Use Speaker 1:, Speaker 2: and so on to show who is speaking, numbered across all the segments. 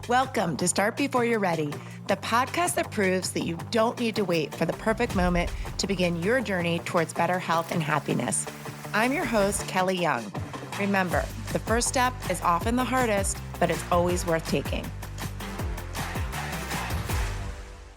Speaker 1: Welcome to Start Before You're Ready, the podcast that proves that you don't need to wait for the perfect moment to begin your journey towards better health and happiness. I'm your host, Kelly Young. Remember, the first step is often the hardest, but it's always worth taking.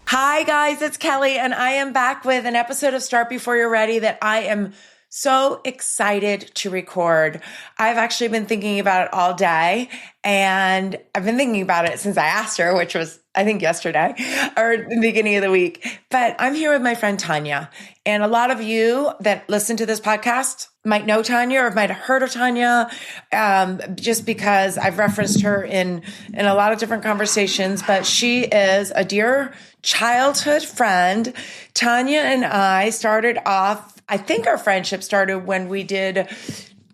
Speaker 1: Hi guys, it's Kelly, and I am back with an episode of Start Before You're Ready that I am so excited to record. I've actually been thinking about it all day, and I've been thinking about it since I asked her, which was, I think, yesterday or the beginning of the week. But I'm here with my friend Tonya, and a lot of you that listen to this podcast might know Tonya or might have heard of Tonya, just because I've referenced her in a lot of different conversations. But she is a dear childhood friend. Tonya and I started off, I think our friendship started when we did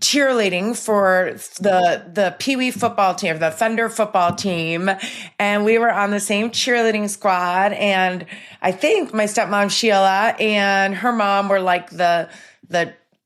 Speaker 1: cheerleading for the Pee Wee football team, the Thunder football team. And we were on the same cheerleading squad. And I think my stepmom, Sheila, and her mom were like the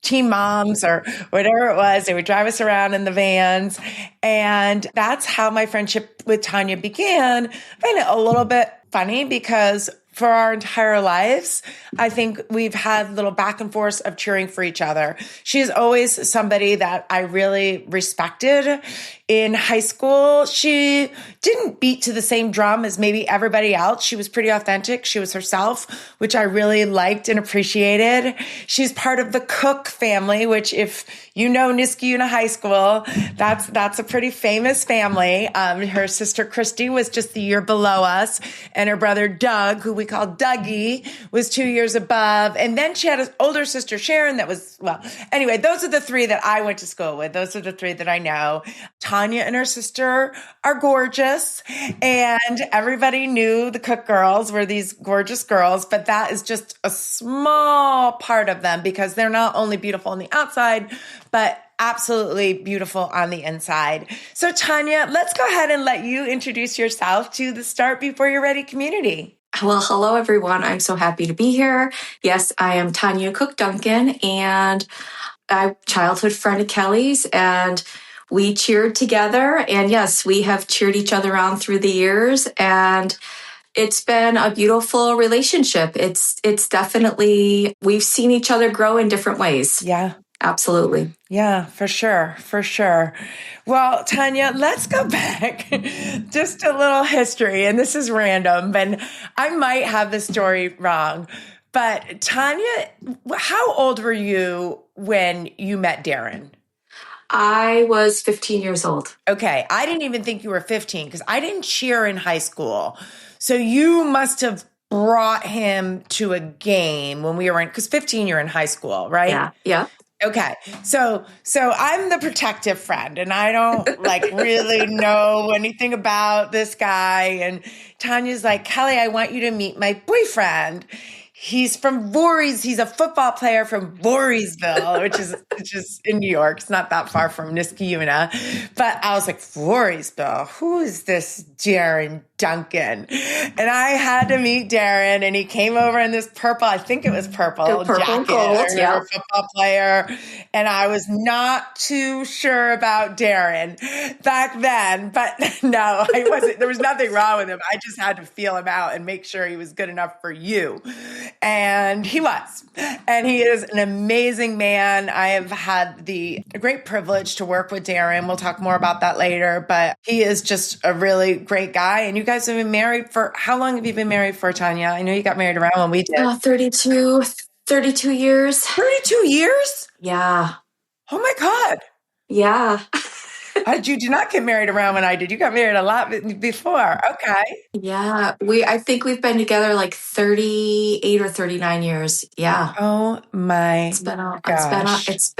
Speaker 1: team moms or whatever it was. They would drive us around in the vans. And that's how my friendship with Tonya began. I find it a little bit funny because for our entire lives, I think we've had little back and forth of cheering for each other. She's always somebody that I really respected. In high school, she didn't beat to the same drum as maybe everybody else. She was pretty authentic. She was herself, which I really liked and appreciated. She's part of the Koch family, which if you know Niskayuna High School, that's a pretty famous family. Her sister Christy was just the year below us, and her brother Doug, who we called Dougie, was 2 years above. And then she had an older sister, Sharon, that was, well, anyway, those are the three that I went to school with. Those are the three that I know. Tonya and her sister are gorgeous, and everybody knew the Koch girls were these gorgeous girls, but that is just a small part of them because they're not only beautiful on the outside, but absolutely beautiful on the inside. So Tonya, let's go ahead and let you introduce yourself to the Start Before You're Ready community.
Speaker 2: Well, hello, everyone. I'm so happy to be here. Yes, I am Tonya Duncan, and I'm a childhood friend of Kelly's, and we cheered together. And yes, we have cheered each other on through the years, and it's been a beautiful relationship. It's definitely, we've seen each other grow in different ways.
Speaker 1: Yeah.
Speaker 2: Absolutely.
Speaker 1: Yeah, for sure. For sure. Well, Tonya, let's go back just a little history. And this is random, and I might have the story wrong. But Tonya, how old were you when you met Darren?
Speaker 2: I was 15 years old.
Speaker 1: Okay. I didn't even think you were 15 because I didn't cheer in high school. So you must have brought him to a game when we were in, because 15, you're in high school, right?
Speaker 2: Yeah. Yeah.
Speaker 1: Okay. So I'm the protective friend, and I don't really know anything about this guy. And Tanya's like, Kelly, I want you to meet my boyfriend. He's from Voorhees. He's a football player from Voorheesville, which is in New York. It's not that far from Niskayuna. But I was like, Voorheesville, who is this Darren Duncan? And I had to meet Darren, and he came over in this purple, I think it was purple jacket,
Speaker 2: gold, yeah.
Speaker 1: Football player. And I was not too sure about Darren back then, but no, I wasn't. There was nothing wrong with him. I just had to feel him out and make sure he was good enough for you. And he was. And he is an amazing man. I have had the great privilege to work with Darren. We'll talk more about that later, but he is just a really great guy. And you guys have been married for, how long have you been married for, Tonya? I know you got married around when we did.
Speaker 2: 32 years.
Speaker 1: 32 years?
Speaker 2: Yeah.
Speaker 1: Oh my God.
Speaker 2: Yeah.
Speaker 1: You did not get married around when I did. You got married a lot before. Okay.
Speaker 2: Yeah. I think we've been together like 38 or 39 years. Yeah.
Speaker 1: Oh my gosh.
Speaker 2: It's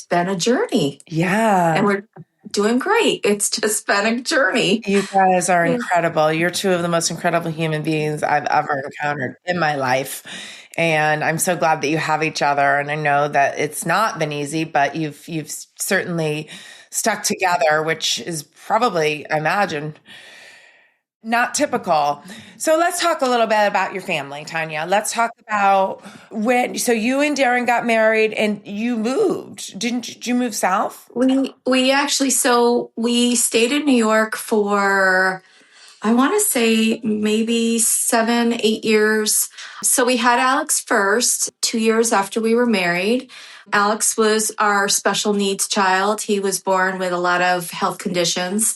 Speaker 2: been a journey.
Speaker 1: Yeah.
Speaker 2: And we're doing great. It's just been a journey.
Speaker 1: You guys are incredible. You're two of the most incredible human beings I've ever encountered in my life. And I'm so glad that you have each other. And I know that it's not been easy, but you've certainly stuck together, which is probably, I imagine, not typical. So let's talk a little bit about your family, Tonya. Let's talk about so you and Darren got married and you moved. Did you move south?
Speaker 2: We actually, so we stayed in New York for I want to say maybe 7, 8 years. So we had Alex first, 2 years after we were married. Alex was our special needs child. He was born with a lot of health conditions.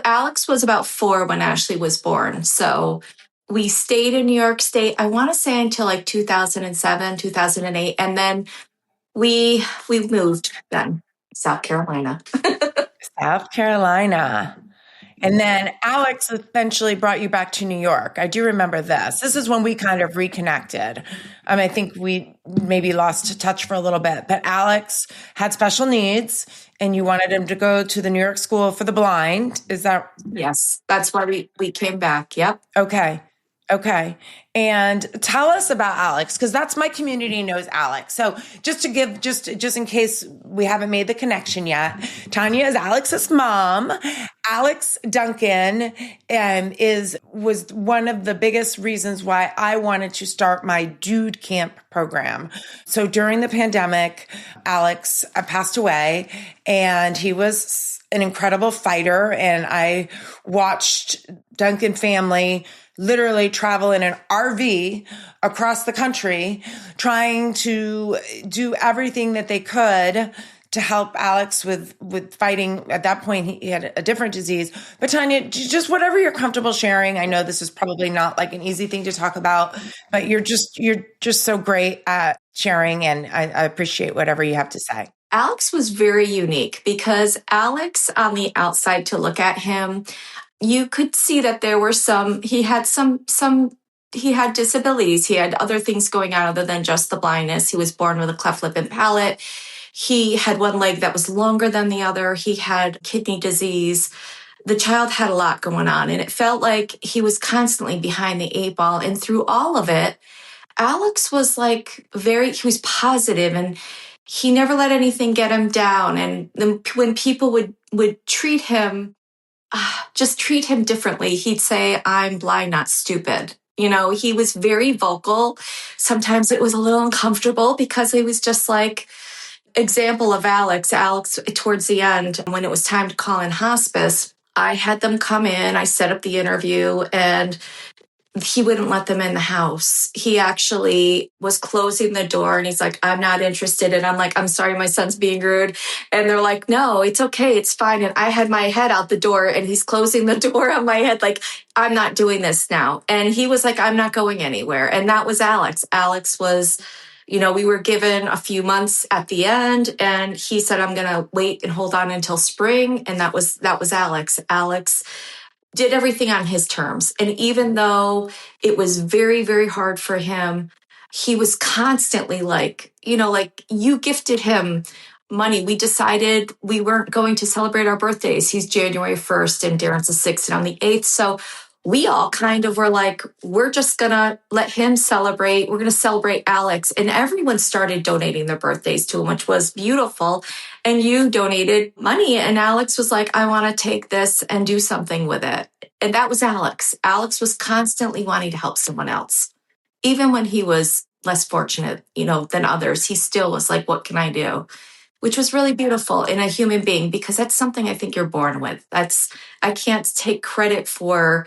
Speaker 2: Alex was about 4 when Ashley was born. So we stayed in New York State, I want to say until like 2007, 2008. And then we moved then, South Carolina.
Speaker 1: South Carolina. And then Alex eventually brought you back to New York. I do remember this. This is when we kind of reconnected. I think we maybe lost touch for a little bit, but Alex had special needs and you wanted him to go to the New York School for the Blind. Is that?
Speaker 2: Yes, that's why we came back. Yep.
Speaker 1: Okay. Okay. And tell us about Alex, because that's my community knows Alex. So just to give, just in case we haven't made the connection yet, Tonya is Alex's mom. Alex Duncan was one of the biggest reasons why I wanted to start my Dude Camp program. So during the pandemic, Alex passed away, and he was an incredible fighter. And I watched Duncan family literally travel in an RV across the country, trying to do everything that they could to help Alex with fighting. At that point, he had a different disease. But Tonya, just whatever you're comfortable sharing. I know this is probably not like an easy thing to talk about, but you're just so great at sharing, and I appreciate whatever you have to say.
Speaker 2: Alex was very unique because Alex, on the outside to look at him, you could see that there were he had disabilities. He had other things going on other than just the blindness. He was born with a cleft lip and palate. He had one leg that was longer than the other. He had kidney disease. The child had a lot going on, and it felt like he was constantly behind the 8 ball. And through all of it, Alex was he was positive, and he never let anything get him down. And then when people would treat him, just treat him differently, he'd say, "I'm blind, not stupid." He was very vocal. Sometimes it was a little uncomfortable because he was just example of Alex, towards the end, when it was time to call in hospice, I had them come in, I set up the interview, and he wouldn't let them in the house. He actually was closing the door, and he's like, "I'm not interested." And I'm like, "I'm sorry, my son's being rude." And they're like, "No, it's okay. It's fine." And I had my head out the door, and he's closing the door on my head. "I'm not doing this now." And he was like, "I'm not going anywhere." And that was Alex. Alex was, we were given a few months at the end, and he said, "I'm going to wait and hold on until spring." And that was Alex. Alex did everything on his terms. And even though it was very, very hard for him, he was constantly you gifted him money. We decided we weren't going to celebrate our birthdays. He's January 1st and Darren's the 6th and I'm the 8th. So we all kind of were like, we're just going to let him celebrate. We're going to celebrate Alex. And everyone started donating their birthdays to him, which was beautiful. And you donated money. And Alex was like, "I want to take this and do something with it." And that was Alex. Alex was constantly wanting to help someone else. Even when he was less fortunate, than others, he still was like, "What can I do?" Which was really beautiful in a human being, because that's something I think you're born with. I can't take credit for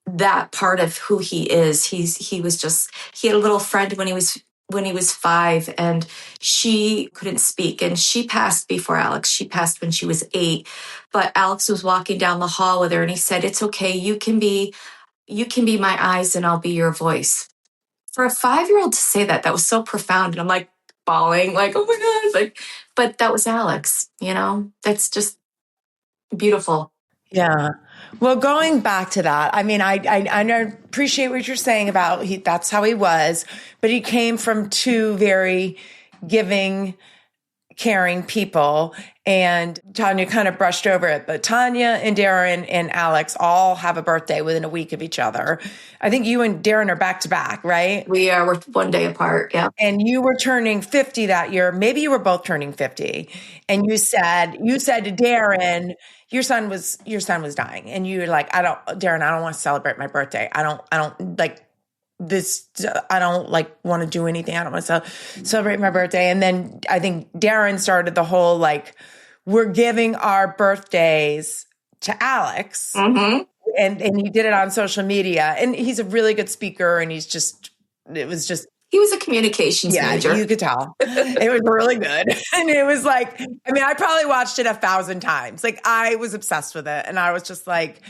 Speaker 2: that part of who he is. He had a little friend when he was 5, and she couldn't speak, and she passed before Alex. She passed when she was 8, but Alex was walking down the hall with her, and he said, "It's okay. You can be my eyes and I'll be your voice." For a 5-year-old to say that was so profound. And I'm like bawling, like, "Oh my God." But that was Alex, that's just beautiful.
Speaker 1: Yeah. Well, going back to that, I appreciate what you're saying about that's how he was, but he came from 2 very giving, caring people. And Tonya kind of brushed over it, but Tonya and Darren and Alex all have a birthday within a week of each other. I think you and Darren are back to back, right?
Speaker 2: We're 1 day apart. Yeah.
Speaker 1: And you were turning 50 that year. Maybe you were both turning 50. And you said to Darren, your son was dying. And you were like, Darren, I don't want to celebrate my birthday. I don't like this. I don't want to do anything. I don't want to celebrate my birthday. And then I think Darren started the whole, we're giving our birthdays to Alex.
Speaker 2: Mm-hmm.
Speaker 1: And he did it on social media, and he's a really good speaker, and it was just,
Speaker 2: he was a communications major.
Speaker 1: You could tell. It was really good. And it was like, I mean, I probably watched it 1,000 times. Like, I was obsessed with it. And I was just like,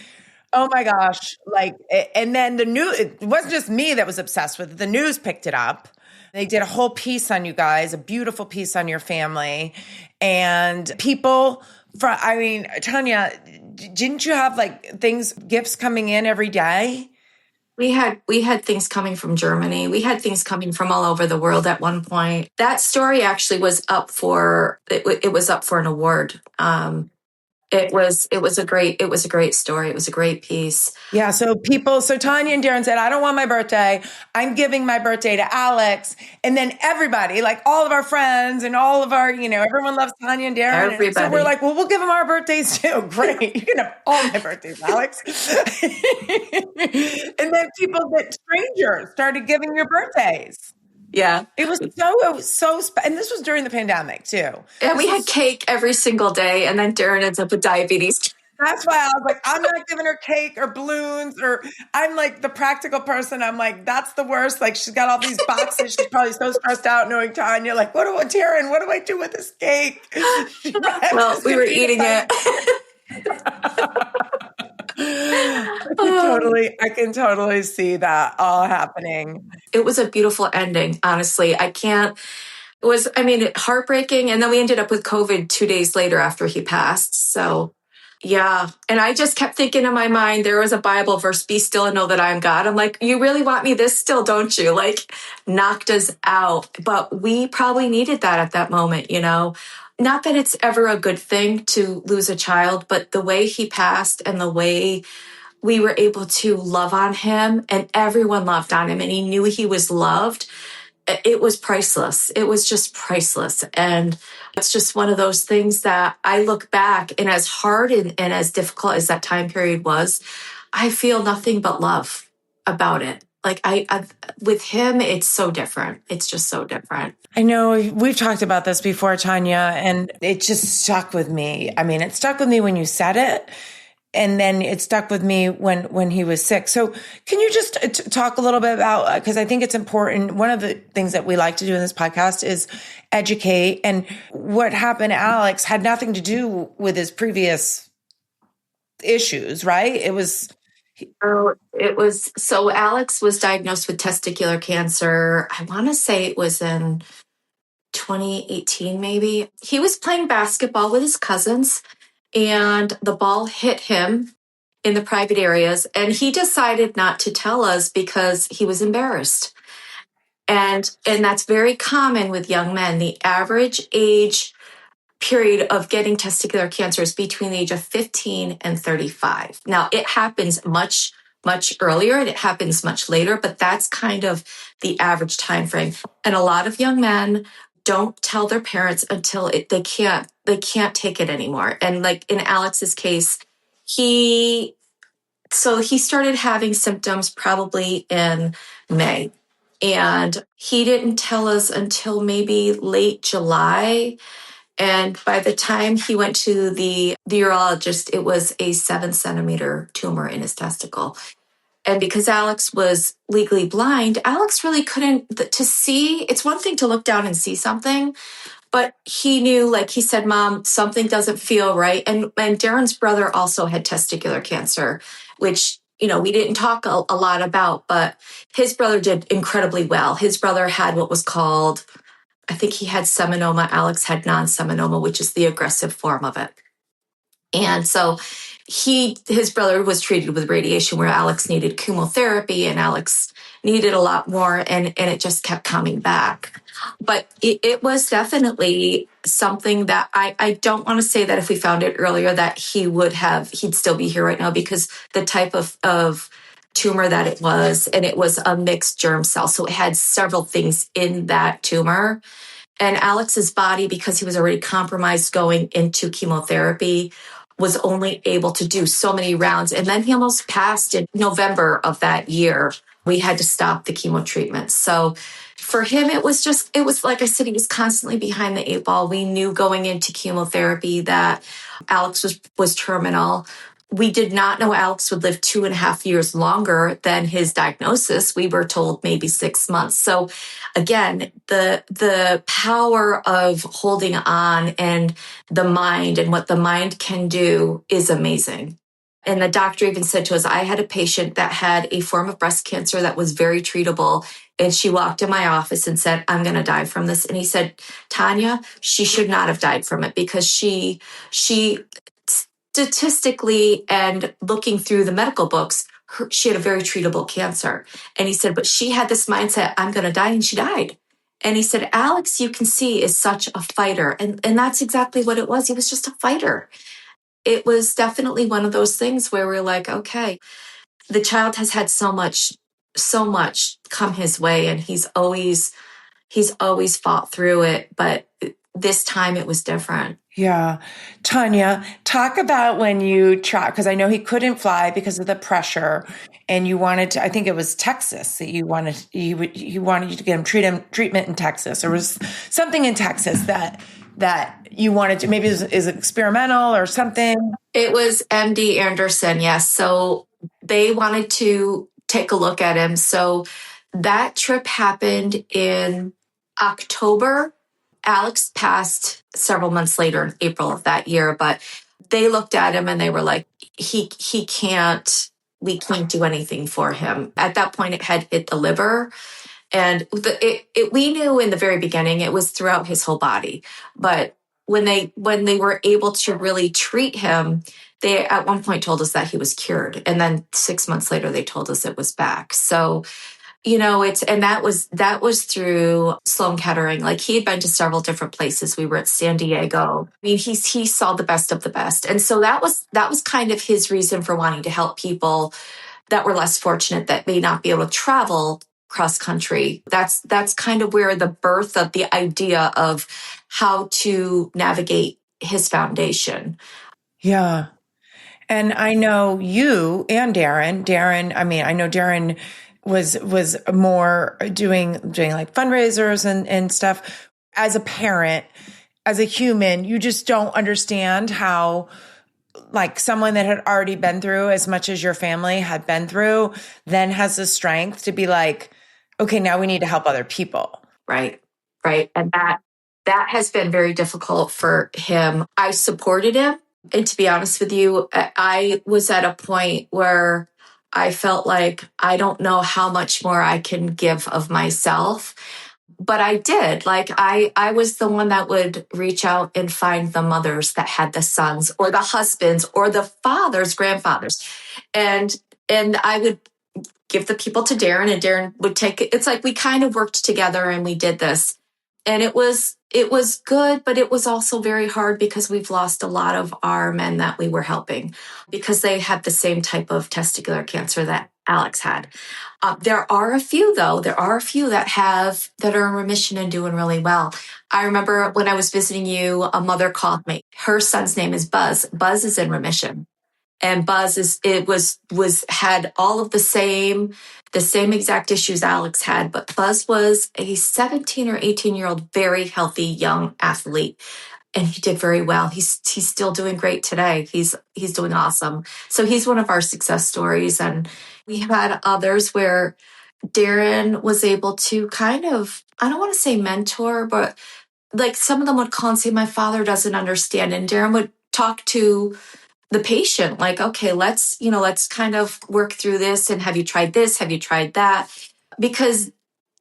Speaker 1: oh my gosh. Like, and then it wasn't just me that was obsessed with it. The news picked it up. They did a whole piece on you guys, a beautiful piece on your family. And people Tonya, didn't you have like gifts coming in every day?
Speaker 2: We had things coming from Germany. We had things coming from all over the world at one point. That story actually was up for an award. It was a great story. It was a great piece.
Speaker 1: Yeah. So Tonya and Darren said, I don't want my birthday. I'm giving my birthday to Alex. And then everybody, like all of our friends and all of our, everyone loves Tonya and Darren.
Speaker 2: Everybody.
Speaker 1: And so we're like, well, we'll give them our birthdays too. Great. You can have all my birthdays, Alex. And then strangers started giving your birthdays.
Speaker 2: Yeah.
Speaker 1: It was and this was during the pandemic too.
Speaker 2: And we had cake every single day, and then Darren ends up with diabetes.
Speaker 1: That's why I was like, I'm not giving her cake or balloons, or I'm like the practical person. I'm like, that's the worst. Like, she's got all these boxes. She's probably so stressed out knowing Tonya. Like, Darren, what do I do with this cake?
Speaker 2: Well, we were eating it.
Speaker 1: I can totally see that all happening.
Speaker 2: It was a beautiful ending, honestly. It was heartbreaking. And then we ended up with COVID 2 days later after he passed. So, yeah. And I just kept thinking in my mind, there was a Bible verse, be still and know that I am God. I'm like, you really want me this still, don't you? Like, knocked us out. But we probably needed that at that moment, Not that it's ever a good thing to lose a child, but the way he passed and the way we were able to love on him, and everyone loved on him, and he knew he was loved. It was priceless. It was just priceless. And it's just one of those things that I look back, and as hard and as difficult as that time period was, I feel nothing but love about it. Like I with him, it's so different. It's just so different.
Speaker 1: I know we've talked about this before, Tonya, and it just stuck with me. I mean, it stuck with me when you said it. And then it stuck with me when he was sick. So can you just talk a little bit about, because I think it's important. One of the things that we like to do in this podcast is educate. And what happened to Alex had nothing to do with his previous issues, right?
Speaker 2: So Alex was diagnosed with testicular cancer. I want to say it was in 2018, maybe. He was playing basketball with his cousins, and the ball hit him in the private areas, and he decided not to tell us because he was embarrassed. And that's very common with young men. The average age period of getting testicular cancer is between the age of 15 and 35. Now, it happens much, much earlier, and it happens much later, but that's kind of the average time frame. And a lot of young men don't tell their parents until they can't take it anymore. And like in Alex's case, he started having symptoms probably in May, and he didn't tell us until maybe late July. And by the time he went to the urologist, it was a 7-centimeter tumor in his testicle. And because Alex was legally blind, Alex really couldn't to see. It's one thing to look down and see something, but he knew, like he said, Mom, something doesn't feel right. And Darren's brother also had testicular cancer, which, we didn't talk a lot about, but his brother did incredibly well. His brother had what was called, I think he had seminoma. Alex had non-seminoma, which is the aggressive form of it. And so his brother was treated with radiation, where Alex needed chemotherapy, and Alex needed a lot more, and it just kept coming back. But it was definitely something that I don't want to say that if we found it earlier that he'd still be here right now, because the type of tumor that it was, and it was a mixed germ cell. So it had several things in that tumor. And Alex's body, because he was already compromised going into chemotherapy, was only able to do so many rounds. And then he almost passed in November of that year. We had to stop the chemo treatment. So for him, it was like I said, he was constantly behind the 8 ball. We knew going into chemotherapy that Alex was terminal. We did not know Alex would live 2.5 years longer than his diagnosis. We were told maybe 6 months. So again, the power of holding on and the mind and what the mind can do is amazing. And the doctor even said to us, I had a patient that had a form of breast cancer that was very treatable. And she walked in my office and said, I'm going to die from this. And he said, Tonya, she should not have died from it because she statistically and looking through the medical books, she had a very treatable cancer. And he said, but she had this mindset, I'm going to die, and she died. And he said, Alex, you can see, is such a fighter. And that's exactly what it was. He was just a fighter. It was definitely one of those things where we're like, okay, the child has had so much come his way, and he's always fought through it. But this time it was different.
Speaker 1: Yeah. Tonya, talk about when you tried, because I know he couldn't fly because of the pressure, and you wanted to, I think it was Texas that you wanted, you wanted you to get him treatment in Texas. There was something in Texas that you wanted to, maybe it was experimental or something.
Speaker 2: It was MD Anderson. Yes. So they wanted to take a look at him. So that trip happened in October. Alex passed several months later in April of that year, but they looked at him and they were like, he can't, we can't do anything for him. At that point, it had hit the liver. And we knew in the very beginning it was throughout his whole body. But when they were able to really treat him, they at one point told us that he was cured. And then 6 months later, they told us it was back. So that was through Sloan Kettering. Like, he had been to several different places. We were at San Diego. I mean, he saw the best of the best. And so that was kind of his reason for wanting to help people that were less fortunate, that may not be able to travel cross country. That's kind of where the birth of the idea of how to navigate his foundation.
Speaker 1: Yeah. And I know you and Darren, I mean, I know Darren was more doing like fundraisers and stuff. As a parent, as a human, you just don't understand how, like, someone that had already been through as much as your family had been through then has the strength to be like, okay, now we need to help other people.
Speaker 2: Right. Right. And that has been very difficult for him. I supported him. And to be honest with you, I was at a point where I felt like I don't know how much more I can give of myself. But I did. Like, I was the one that would reach out and find the mothers that had the sons or the husbands or the fathers, grandfathers. And I would give the people to Darren, and Darren would take it. It's like we kind of worked together and we did this. And it was good, but it was also very hard because we've lost a lot of our men that we were helping because they had the same type of testicular cancer that Alex had. There are a few, though. There are a few that are in remission and doing really well. I remember when I was visiting you, a mother called me. Her son's name is Buzz. Buzz is in remission. And Buzz had all of the same exact issues Alex had, but Buzz was a 17 or 18-year-old, very healthy young athlete, and he did very well. He's still doing great today. He's doing awesome. So he's one of our success stories, and we have had others where Darren was able to kind of, I don't want to say mentor, but like some of them would call and say, my father doesn't understand, and Darren would talk to the patient, like, okay, let's kind of work through this. And have you tried this? Have you tried that? Because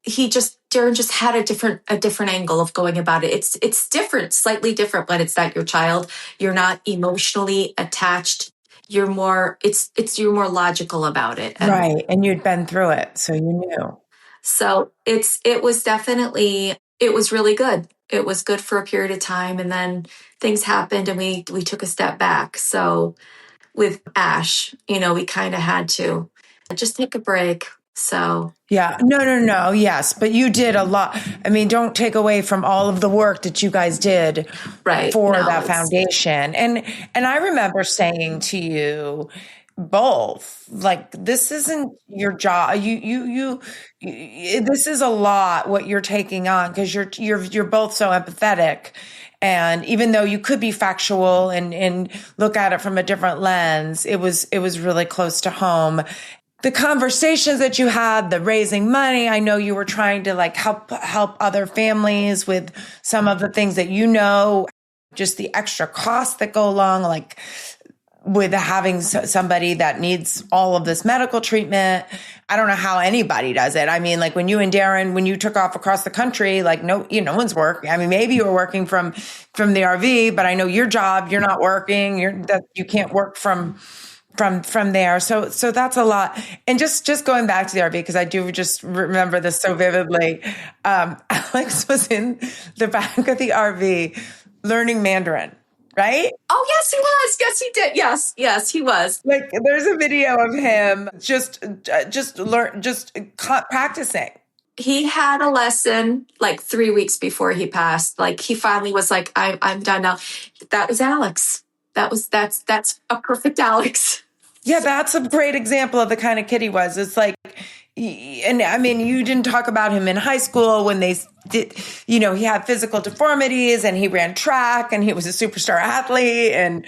Speaker 2: Darren just had a different angle of going about it. It's different, slightly different when it's not your child. You're not emotionally attached. You're more logical about it.
Speaker 1: Right. And you'd been through it, so you knew.
Speaker 2: So it was really good. It was good for a period of time, and then things happened and we took a step back. So with Ash, we kind of had to just take a break. So
Speaker 1: yeah, no. Yes. But you did a lot. I mean, don't take away from all of the work that you guys did for that foundation. And I remember saying to you both, like, this isn't your job. This is a lot what you're taking on, because you're both so empathetic. And even though you could be factual and look at it from a different lens, it was really close to home. The conversations that you had, the raising money, I know you were trying to like help other families with some of the things that just the extra costs that go along, like with having somebody that needs all of this medical treatment. I don't know how anybody does it. I mean, like when you and Darren, when you took off across the country, like no one's working. I mean, maybe you were working from the RV, but I know your job, you're not working. You can't work from there. So that's a lot. And just going back to the RV, because I do just remember this so vividly. Alex was in the back of the RV learning Mandarin, right?
Speaker 2: Oh, yes, he was. Yes, he did. Yes, he was.
Speaker 1: Like there's a video of him just practicing.
Speaker 2: He had a lesson like 3 weeks before he passed. Like he finally was like, I'm done now. That was Alex. That's a perfect Alex.
Speaker 1: Yeah, that's a great example of the kind of kid he was. It's like, and I mean, you didn't talk about him in high school when they did, he had physical deformities and he ran track and he was a superstar athlete. And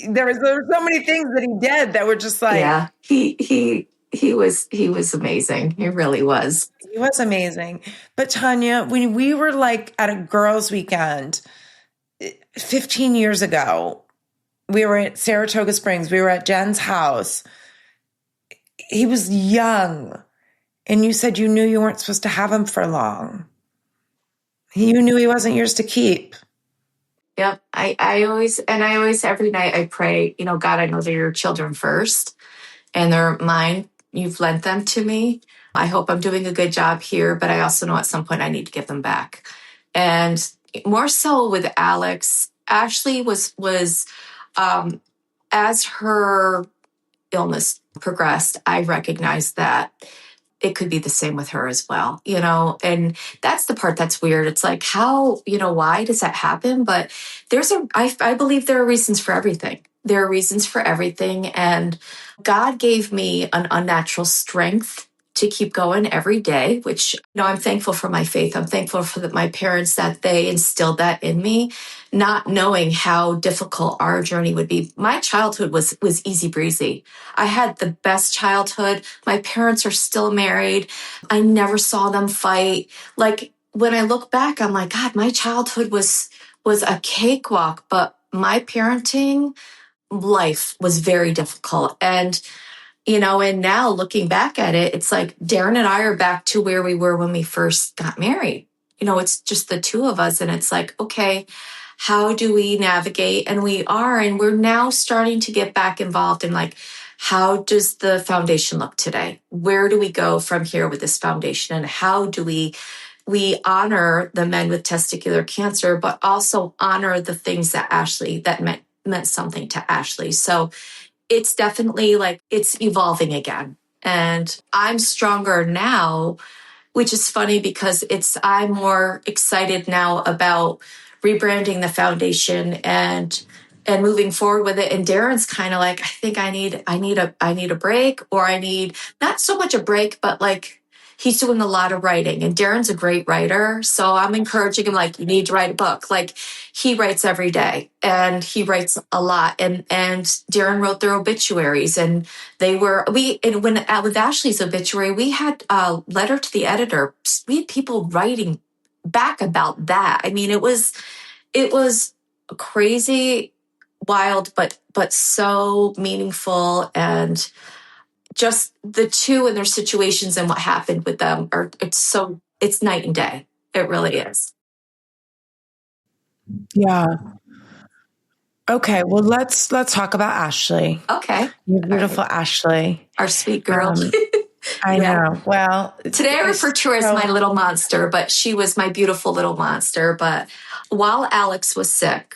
Speaker 1: there were so many things that he did that were just like,
Speaker 2: yeah, he was amazing. He really was.
Speaker 1: He was amazing. But Tonya, when we were like at a girls' weekend 15 years ago, we were at Saratoga Springs. We were at Jen's house. He was young. And you said you knew you weren't supposed to have him for long. You knew he wasn't yours to keep.
Speaker 2: Yep. I always, every night I pray, God, I know they're your children first and they're mine. You've lent them to me. I hope I'm doing a good job here, but I also know at some point I need to give them back. And more so with Alex, Ashley was as her illness progressed, I recognized that it could be the same with her as well, and that's the part that's weird. It's like, how, why does that happen? But I believe there are reasons for everything. There are reasons for everything. And God gave me an unnatural strength to keep going every day, which, I'm thankful for my faith. I'm thankful for my parents that they instilled that in me, not knowing how difficult our journey would be. My childhood was easy breezy. I had the best childhood. My parents are still married. I never saw them fight. Like when I look back, I'm like, God, my childhood was a cakewalk, but my parenting life was very difficult. And and now looking back at it, it's like Darren and I are back to where we were when we first got married. It's just the two of us. And it's like, okay, how do we navigate? And we're now starting to get back involved in like, how does the foundation look today? Where do we go from here with this foundation? And how do we honor the men with testicular cancer, but also honor the things that meant something to Ashley. So it's definitely like it's evolving again. And I'm stronger now, which is funny because I'm more excited now about rebranding the foundation and moving forward with it. And Darren's kind of like, I think I need a break, or I need not so much a break, but like he's doing a lot of writing, and Darren's a great writer. So I'm encouraging him, like, you need to write a book. Like he writes every day and he writes a lot. And Darren wrote their obituaries, and with Ashley's obituary, we had a letter to the editor. We had people writing back about that. I mean, it was crazy, wild, but so meaningful. And just the two and their situations and what happened with them it's night and day. It really is.
Speaker 1: Yeah. Okay. Well, let's talk about Ashley.
Speaker 2: Okay.
Speaker 1: Your beautiful Ashley.
Speaker 2: Our sweet girl.
Speaker 1: I know. Well,
Speaker 2: today I refer to her as my little monster, but she was my beautiful little monster. But while Alex was sick,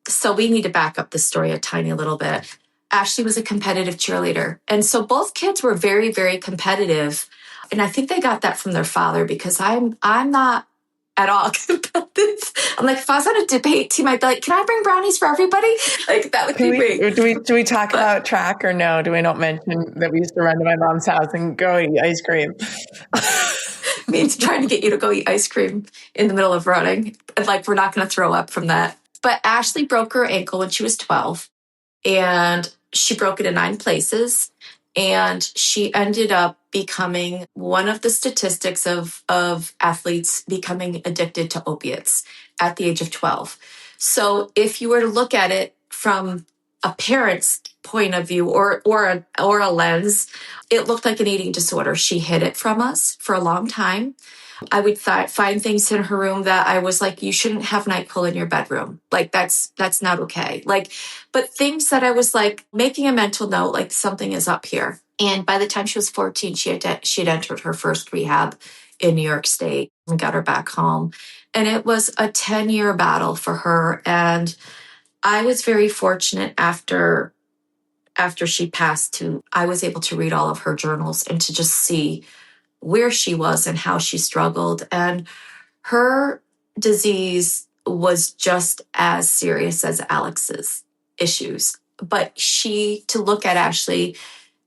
Speaker 2: so we need to back up the story a tiny little bit. Ashley was a competitive cheerleader. And so both kids were very, very competitive. And I think they got that from their father, because I'm not at all competitive. I'm like, if I was on a debate team, I'd be like, can I bring brownies for everybody? Like that would be great.
Speaker 1: Do we talk about track or no? Do we not mention that we used to run to my mom's house and go eat ice cream?
Speaker 2: me trying to get you to go eat ice cream in the middle of running. And like, we're not going to throw up from that. But Ashley broke her ankle when she was 12, and she broke it in 9 places. And she ended up becoming one of the statistics of athletes becoming addicted to opiates at the age of 12. So if you were to look at it from a parent's point of view or a lens, it looked like an eating disorder. She hid it from us for a long time. I would find things in her room that I was like, you shouldn't have NyQuil in your bedroom. Like, that's not okay. Like, but things that I was like making a mental note, like something is up here. And by the time she was 14, she had entered her first rehab in New York State and got her back home. And it was a 10-year battle for her. And I was very fortunate after she passed I was able to read all of her journals and to just see where she was and how she struggled. And her disease was just as serious as Alex's issues. But to look at Ashley,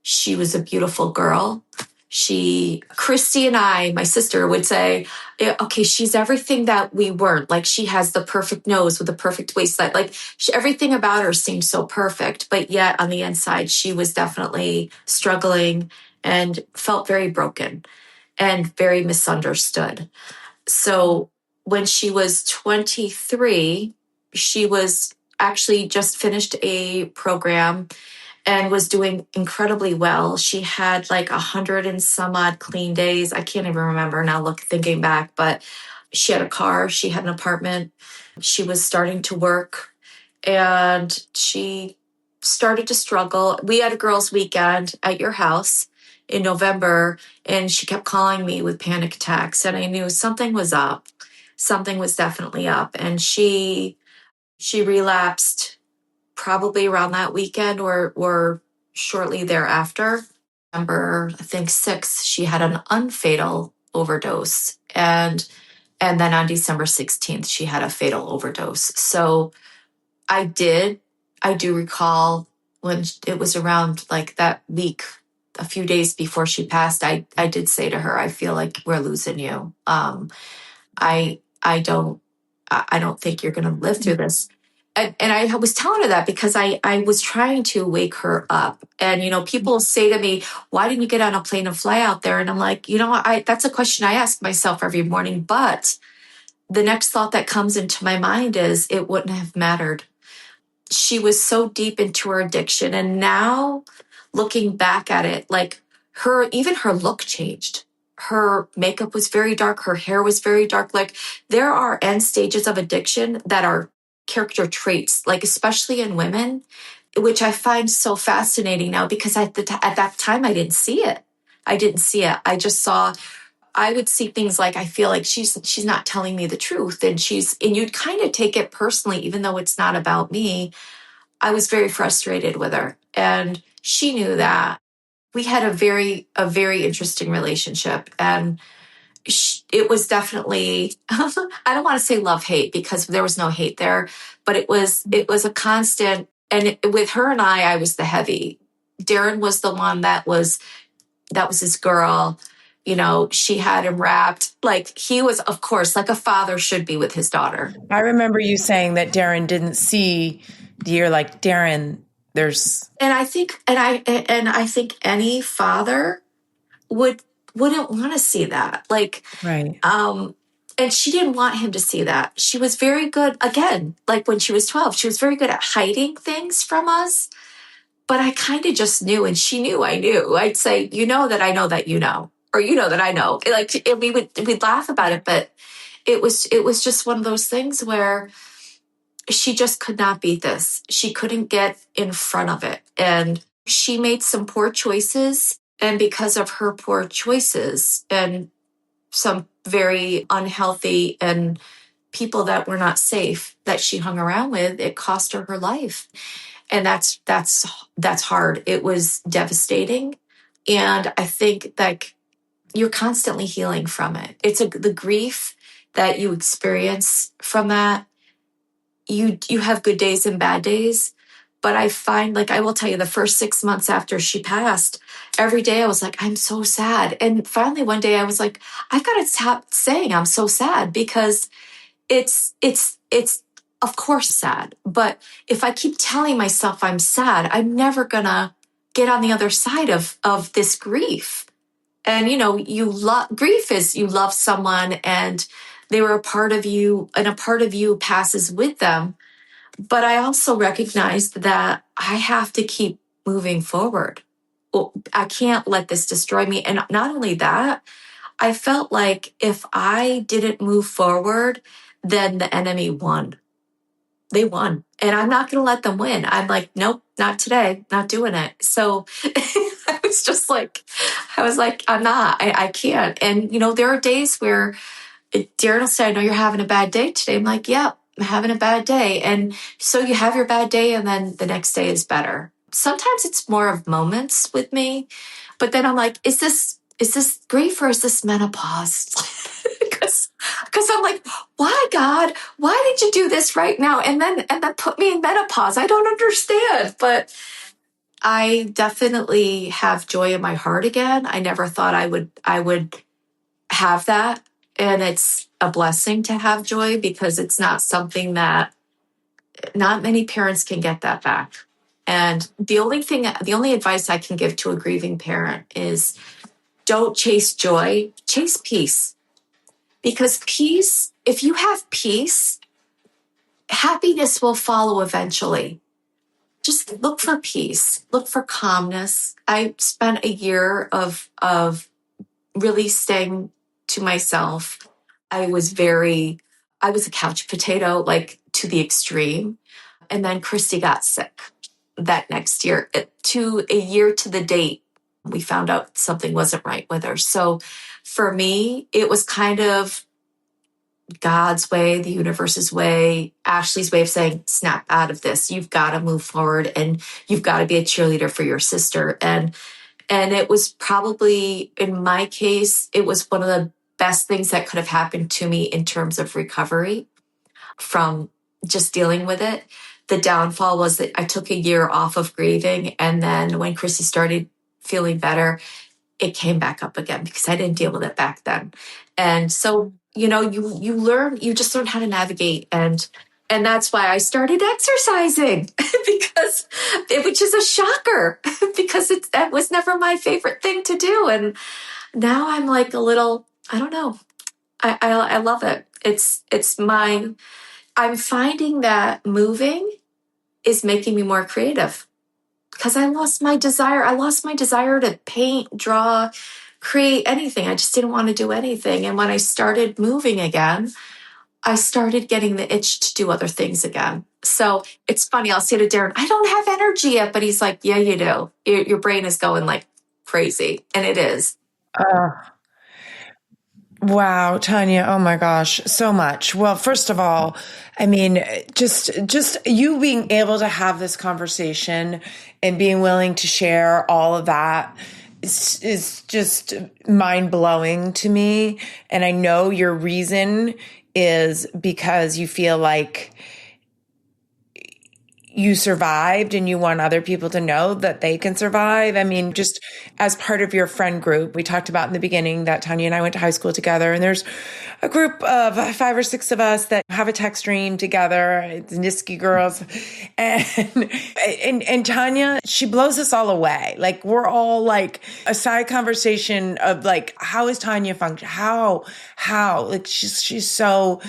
Speaker 2: she was a beautiful girl. Christy and I, my sister, would say, okay, she's everything that we weren't. Like, she has the perfect nose with the perfect waistline. Like, everything about her seemed so perfect. But yet on the inside, she was definitely struggling and felt very broken and very misunderstood. So when she was 23, she was actually just finished a program and was doing incredibly well. She had like 100 and some odd clean days. I can't even remember now thinking back, but she had a car, she had an apartment, she was starting to work, and she started to struggle. We had a girls' weekend at your house in November, and she kept calling me with panic attacks, and I knew something was up. Something was definitely up. And she relapsed probably around that weekend or shortly thereafter. November, I think 6th, she had an unfatal overdose. And then on December 16th, she had a fatal overdose. So I do recall when it was around like that week, a few days before she passed, I did say to her, I feel like we're losing you. I don't think you're going to live through this. And I was telling her that because I was trying to wake her up. And, people say to me, why didn't you get on a plane and fly out there? And I'm like, that's a question I ask myself every morning. But the next thought that comes into my mind is it wouldn't have mattered. She was so deep into her addiction. And now looking back at it, like even her look changed. Her makeup was very dark. Her hair was very dark. Like, there are end stages of addiction that are character traits, like especially in women, which I find so fascinating now because at that time I didn't see it. I just saw, I would see things like, I feel like she's not telling me the truth, and you'd kind of take it personally, even though it's not about me. I was very frustrated with her, and she knew that. We had a very interesting relationship, and it was definitely, I don't want to say love-hate because there was no hate there, but it was a constant. And with her and I was the heavy. Darren was the one that was his girl. She had him wrapped. Like, he was, of course, like a father should be with his daughter.
Speaker 1: I remember you saying that Darren didn't see you're like, Darren, there's.
Speaker 2: And I think any father wouldn't want to see that. Like,
Speaker 1: right.
Speaker 2: And she didn't want him to see that. She was very good, again, like when she was 12, she was very good at hiding things from us. But I kind of just knew, and she knew I knew. I'd say, that I know that you know, or that I know. Like, and we'd laugh about it, but it was just one of those things where she just could not beat this. She couldn't get in front of it. And she made some poor choices. And because of her poor choices and some very unhealthy and people that were not safe that she hung around with, it cost her life. And that's hard. It was devastating. And I think that you're constantly healing from it. It's the grief that you experience from that. You have good days and bad days, But I find, like, I will tell you, the first 6 months after she passed, every day I was like, I'm so sad. And finally one day I was like, I've got to stop saying I'm so sad, because it's of course sad. But if I keep telling myself I'm sad, I'm never gonna get on the other side of this grief. And grief is, you love someone and they were a part of you, and a part of you passes with them. But I also recognized that I have to keep moving forward. Well, I can't let this destroy me. And not only that, I felt like if I didn't move forward, then the enemy won. They won. And I'm not going to let them win. I'm like, nope, not today, not doing it. So I was just like, I'm not, I can't. And, there are days where Darren will say, I know you're having a bad day today. I'm like, yeah, I'm having a bad day. And so you have your bad day, and then the next day is better. Sometimes it's more of moments with me, but then I'm like, is this grief, or is this menopause? Because I'm like, why, God? Why did you do this right now? And then put me in menopause? I don't understand. But I definitely have joy in my heart again. I never thought I would have that. And it's a blessing to have joy, because it's not something that, not many parents can get that back. And the only advice I can give to a grieving parent is, don't chase joy, chase peace. Because peace, if you have peace, happiness will follow eventually. Just look for peace, look for calmness. I spent a year of really staying to myself. I was a couch potato, like, to the extreme. And then Christy got sick that next year. To a year to the date, we found out something wasn't right with her. So for me, it was kind of God's way, the universe's way, Ashley's way of saying, snap out of this. You've got to move forward, and you've got to be a cheerleader for your sister. And it was probably, in my case, it was one of the best things that could have happened to me in terms of recovery from just dealing with it. The downfall was that I took a year off of grieving. And then when Chrissy started feeling better, it came back up again, because I didn't deal with it back then. And so, you just learn how to navigate. And that's why I started exercising, which is a shocker, because that was never my favorite thing to do. And now I'm like a little, I don't know. I love it. I'm finding that moving is making me more creative, because I lost my desire. I lost my desire to paint, draw, create anything. I just didn't want to do anything. And when I started moving again, I started getting the itch to do other things again. So it's funny. I'll say to Darren, I don't have energy yet, but he's like, yeah, you do. Your brain is going like crazy. And it is.
Speaker 1: Wow, Tonya. Oh my gosh, so much. Well, first of all, I mean, just you being able to have this conversation and being willing to share all of that is just mind blowing to me. And I know your reason is because you feel like you survived and you want other people to know that they can survive. I mean, just as part of your friend group, we talked about in the beginning that Tonya and I went to high school together, and there's a group of 5 or 6 of us that have a text stream together. It's Niski girls. And Tonya, she blows us all away. Like, we're all like a side conversation of like, how is Tonya function? How, like, she's so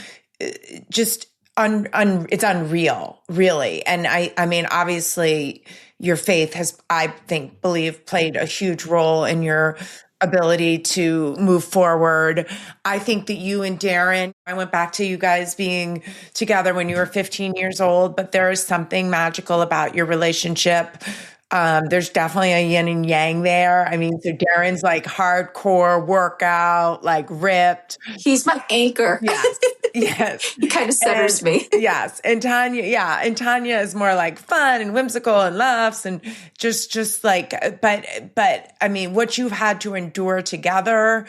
Speaker 1: just it's unreal, really. And I mean, obviously your faith has, I believe played a huge role in your ability to move forward. I think that you and Darren, I went back to you guys being together when you were 15 years old, but there is something magical about your relationship. There's definitely a yin and yang there. I mean, so Darren's like hardcore workout, like ripped.
Speaker 2: He's my anchor.
Speaker 1: Yes. Yes.
Speaker 2: He kind of centers me.
Speaker 1: Yes. And Tonya is more like fun and whimsical and laughs and just like, but I mean, what you've had to endure together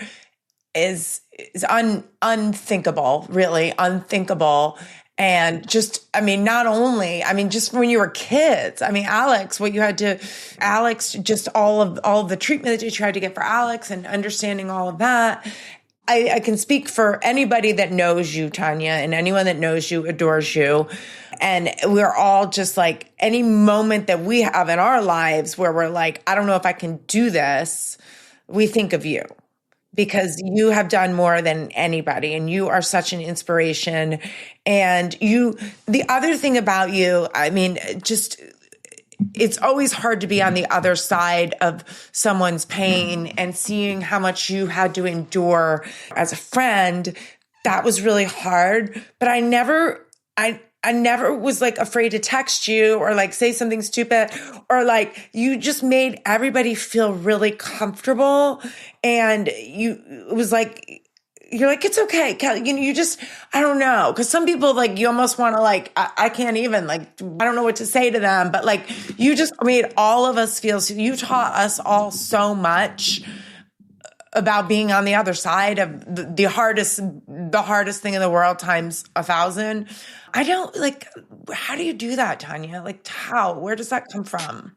Speaker 1: is unthinkable, really unthinkable. And just, I mean, not only, I mean, just when you were kids, I mean, Alex, just all of the treatment that you tried to get for Alex and understanding all of that. I can speak for anybody that knows you, Tonya, and anyone that knows you, adores you. And we're all just like, any moment that we have in our lives where we're like, I don't know if I can do this, we think of you. Because you have done more than anybody and you are such an inspiration. And the other thing about you, I mean, just, it's always hard to be on the other side of someone's pain and seeing how much you had to endure as a friend. That was really hard, but I never was like afraid to text you or like say something stupid, or like you just made everybody feel really comfortable. And it was like, you're like, it's okay, Kelly. You just, I don't know. Cause some people like, you almost want to like, I can't even like, I don't know what to say to them, but like, you just made all of us feel, you taught us all so much about being on the other side of the hardest thing in the world times 1,000. I don't like, how do you do that, Tonya? Like where does that come from?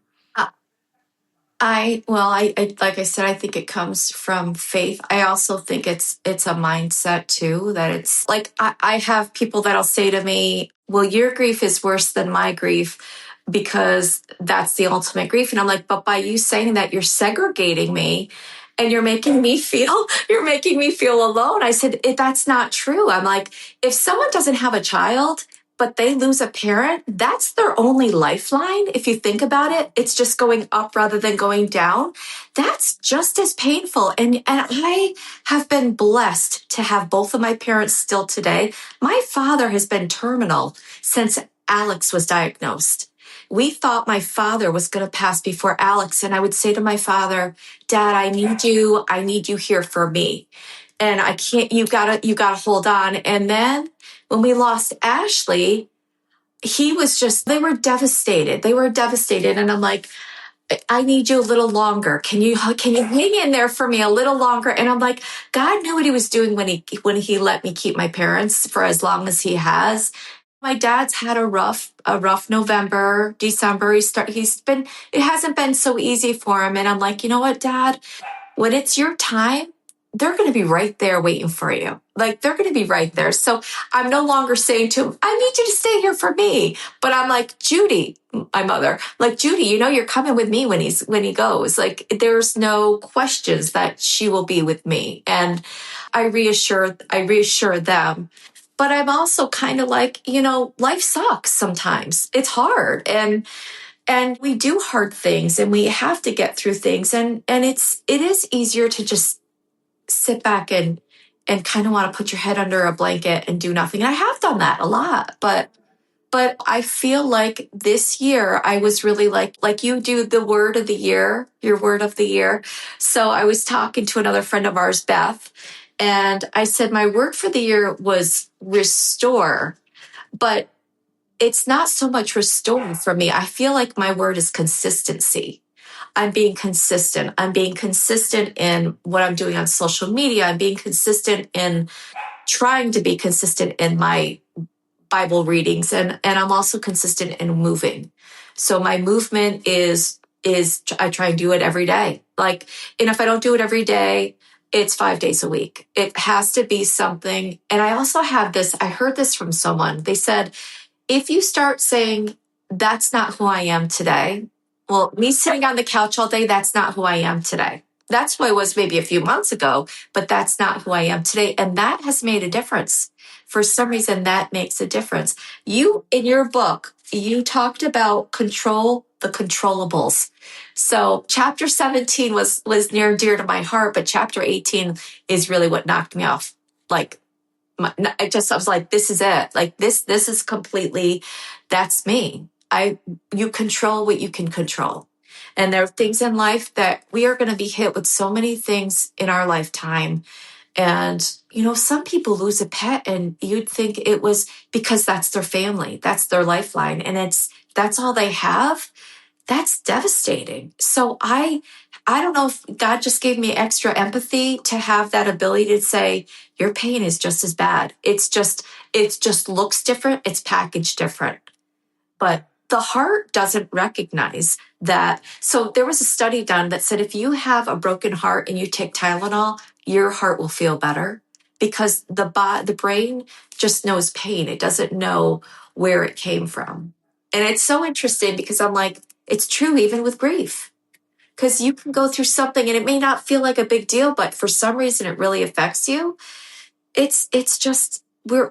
Speaker 2: I like I said, I think it comes from faith. I also think it's a mindset too, that it's like, I have people that'll say to me, well, your grief is worse than my grief because that's the ultimate grief. And I'm like, but by you saying that, you're segregating me and you're making me feel alone. I said, that's not true. I'm like, if someone doesn't have a child, but they lose a parent, that's their only lifeline. If you think about it, it's just going up rather than going down. That's just as painful. And I have been blessed to have both of my parents still today. My father has been terminal since Alex was diagnosed. We thought my father was going to pass before Alex. And I would say to my father, Dad, I need you here for me. And I can't, you gotta hold on. And then when we lost Ashley, they were devastated. And I'm like, I need you a little longer. Can you hang in there for me a little longer? And I'm like, God knew what he was doing when he let me keep my parents for as long as he has. My dad's had a rough November, December. It hasn't been so easy for him. And I'm like, you know what, Dad, when it's your time, they're going to be right there waiting for you. Like, they're going to be right there. So I'm no longer saying to him, I need you to stay here for me. But I'm like, Judy, my mother, like, Judy, you're coming with me when he goes. Like, there's no questions that she will be with me. And I reassure them. But I'm also kind of like, life sucks sometimes. It's hard. And we do hard things and we have to get through things. And it is easier to just sit back and kind of want to put your head under a blanket and do nothing. And I have done that a lot, but I feel like this year I was really like you do the word of the year, your word of the year. So I was talking to another friend of ours, Beth, and I said, my word for the year was restore, but it's not so much restore for me. I feel like my word is consistency. I'm being consistent. I'm being consistent in what I'm doing on social media. I'm being consistent in trying to be consistent in my Bible readings. And I'm also consistent in moving. So my movement is I try and do it every day. Like, and if I don't do it every day, it's 5 days a week. It has to be something. And I also have this, I heard this from someone. They said, if you start saying, that's not who I am today, well, me sitting on the couch all day, that's not who I am today. That's who I was maybe a few months ago, but that's not who I am today. And that has made a difference. For some reason, that makes a difference. You, in your book, you talked about control the controllables. So chapter 17 was near and dear to my heart, but chapter 18 is really what knocked me off. Like, I was like, this is it. Like, this is completely, that's me. You control what you can control. And there are things in life that we are going to be hit with so many things in our lifetime. And, some people lose a pet and you'd think it was because that's their family, that's their lifeline. And that's all they have. That's devastating. So I I don't know if God just gave me extra empathy to have that ability to say, your pain is just as bad. It just looks different. It's packaged different. But the heart doesn't recognize that. So there was a study done that said if you have a broken heart and you take Tylenol, your heart will feel better because the brain just knows pain. It doesn't know where it came from. And it's so interesting because I'm like, it's true even with grief. Because you can go through something and it may not feel like a big deal, but for some reason it really affects you. It's just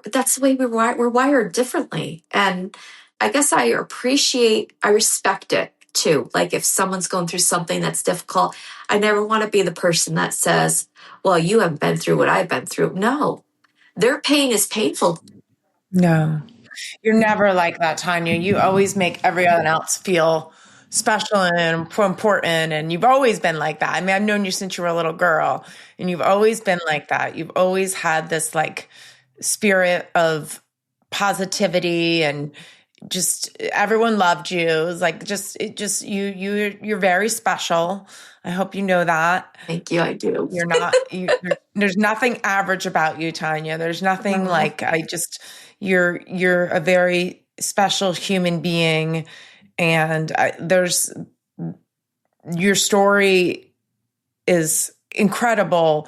Speaker 2: that's the way we're wired differently. And I guess I respect it too. Like if someone's going through something that's difficult, I never want to be the person that says, well, you haven't been through what I've been through. No, their pain is painful.
Speaker 1: No, you're never like that, Tonya. You always make everyone else feel special and important. And you've always been like that. I mean, I've known you since you were a little girl, and you've always been like that. You've always had this like spirit of positivity, and just everyone loved you. It was like you're very special. I hope you know that.
Speaker 2: Thank you. I do.
Speaker 1: You're not, there's nothing average about you, Tonya. There's nothing like, you're a very special human being. And your story is incredible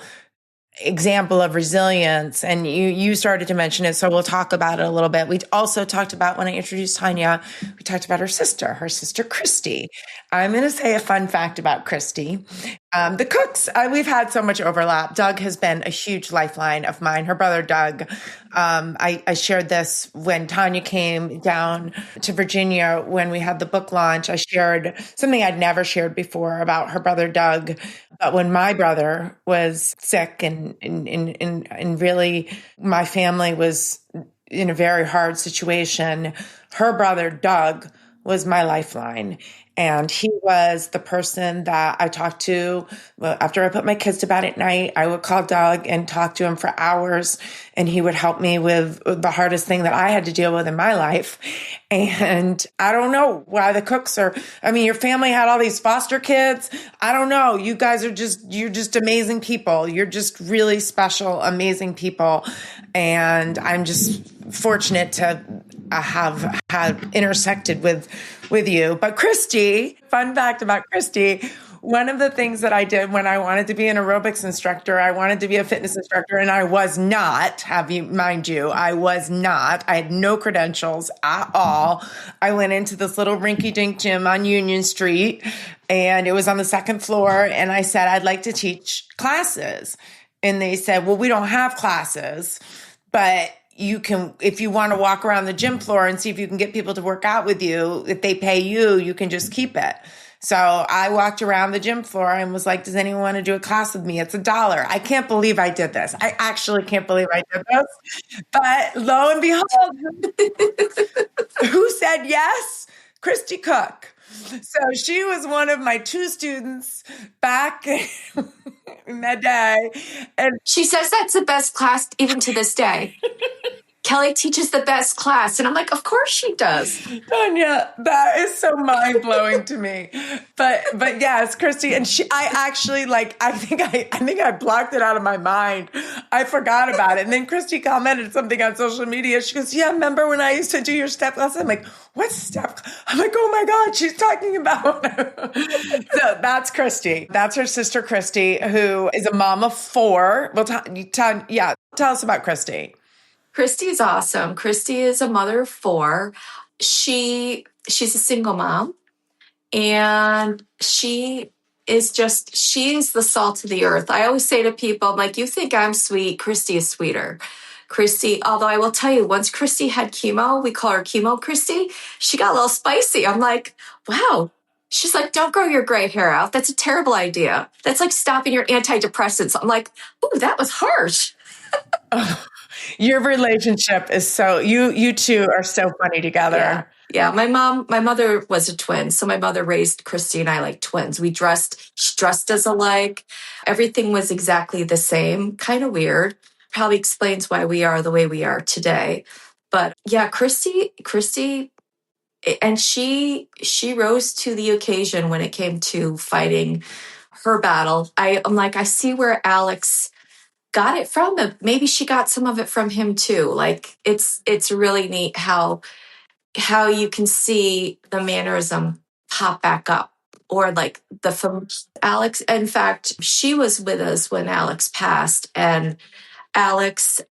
Speaker 1: example of resilience. And you started to mention it, so we'll talk about it a little bit. We also talked about, when I introduced Tonya, we talked about her sister Christy. I'm going to say a fun fact about Christy. The Cooks, we've had so much overlap. Doug has been a huge lifeline of mine. Her brother, Doug, I shared this when Tonya came down to Virginia when we had the book launch. I shared something I'd never shared before about her brother, Doug. But when my brother was sick and really my family was in a very hard situation, her brother, Doug, was my lifeline. And he was the person that I talked to after I put my kids to bed at night. I would call Doug and talk to him for hours, and he would help me with the hardest thing that I had to deal with in my life. And I don't know why the Cooks your family had all these foster kids. I don't know. You guys you're just amazing people. You're just really special, amazing people. And I'm just fortunate to have had intersected with you. But Christy, fun fact about Christy, one of the things that I did when I wanted to be an aerobics instructor, I wanted to be a fitness instructor, and I was not, I was not. I had no credentials at all. I went into this little rinky-dink gym on Union Street, and it was on the second floor, and I said, I'd like to teach classes. And they said, well, we don't have classes, but you can, if you want to walk around the gym floor and see if you can get people to work out with you, if they pay you, you can just keep it. So I walked around the gym floor and was like, does anyone want to do a class with me? It's $1. I can't believe I did this. I actually can't believe I did this. But lo and behold, who said yes? Christy Koch. So she was one of my 2 students back in that day. And
Speaker 2: She says that's the best class even to this day. Kelly teaches the best class. And I'm like, of course she does.
Speaker 1: Tonya, that is so mind-blowing to me. But yes, Christy, and I actually I think I blocked it out of my mind. I forgot about it. And then Christy commented something on social media. She goes, yeah, remember when I used to do your step class? I'm like, what step? I'm like, oh my God, she's talking about. So that's Christy. That's her sister, Christy, who is a mom of 4. Well, tell us about Christy.
Speaker 2: Christy is awesome. Christy is a mother of 4. She's a single mom, and she is the salt of the earth. I always say to people, I'm like, you think I'm sweet, Christy is sweeter. Christy, although I will tell you, once Christy had chemo, we call her Chemo Christy, she got a little spicy. I'm like, wow. She's like, don't grow your gray hair out. That's a terrible idea. That's like stopping your antidepressants. I'm like, ooh, that was harsh.
Speaker 1: Your relationship is so, you two are so funny together.
Speaker 2: Yeah. My mother was a twin. So my mother raised Christy and I like twins. She dressed us alike. Everything was exactly the same. Kind of weird. Probably explains why we are the way we are today. But yeah, Christy, and she rose to the occasion when it came to fighting her battle. I'm like, I see where Alex got it from him. Maybe she got some of it from him too. Like it's really neat how you can see the mannerism pop back up, or like the film Alex. In fact, she was with us when Alex passed, and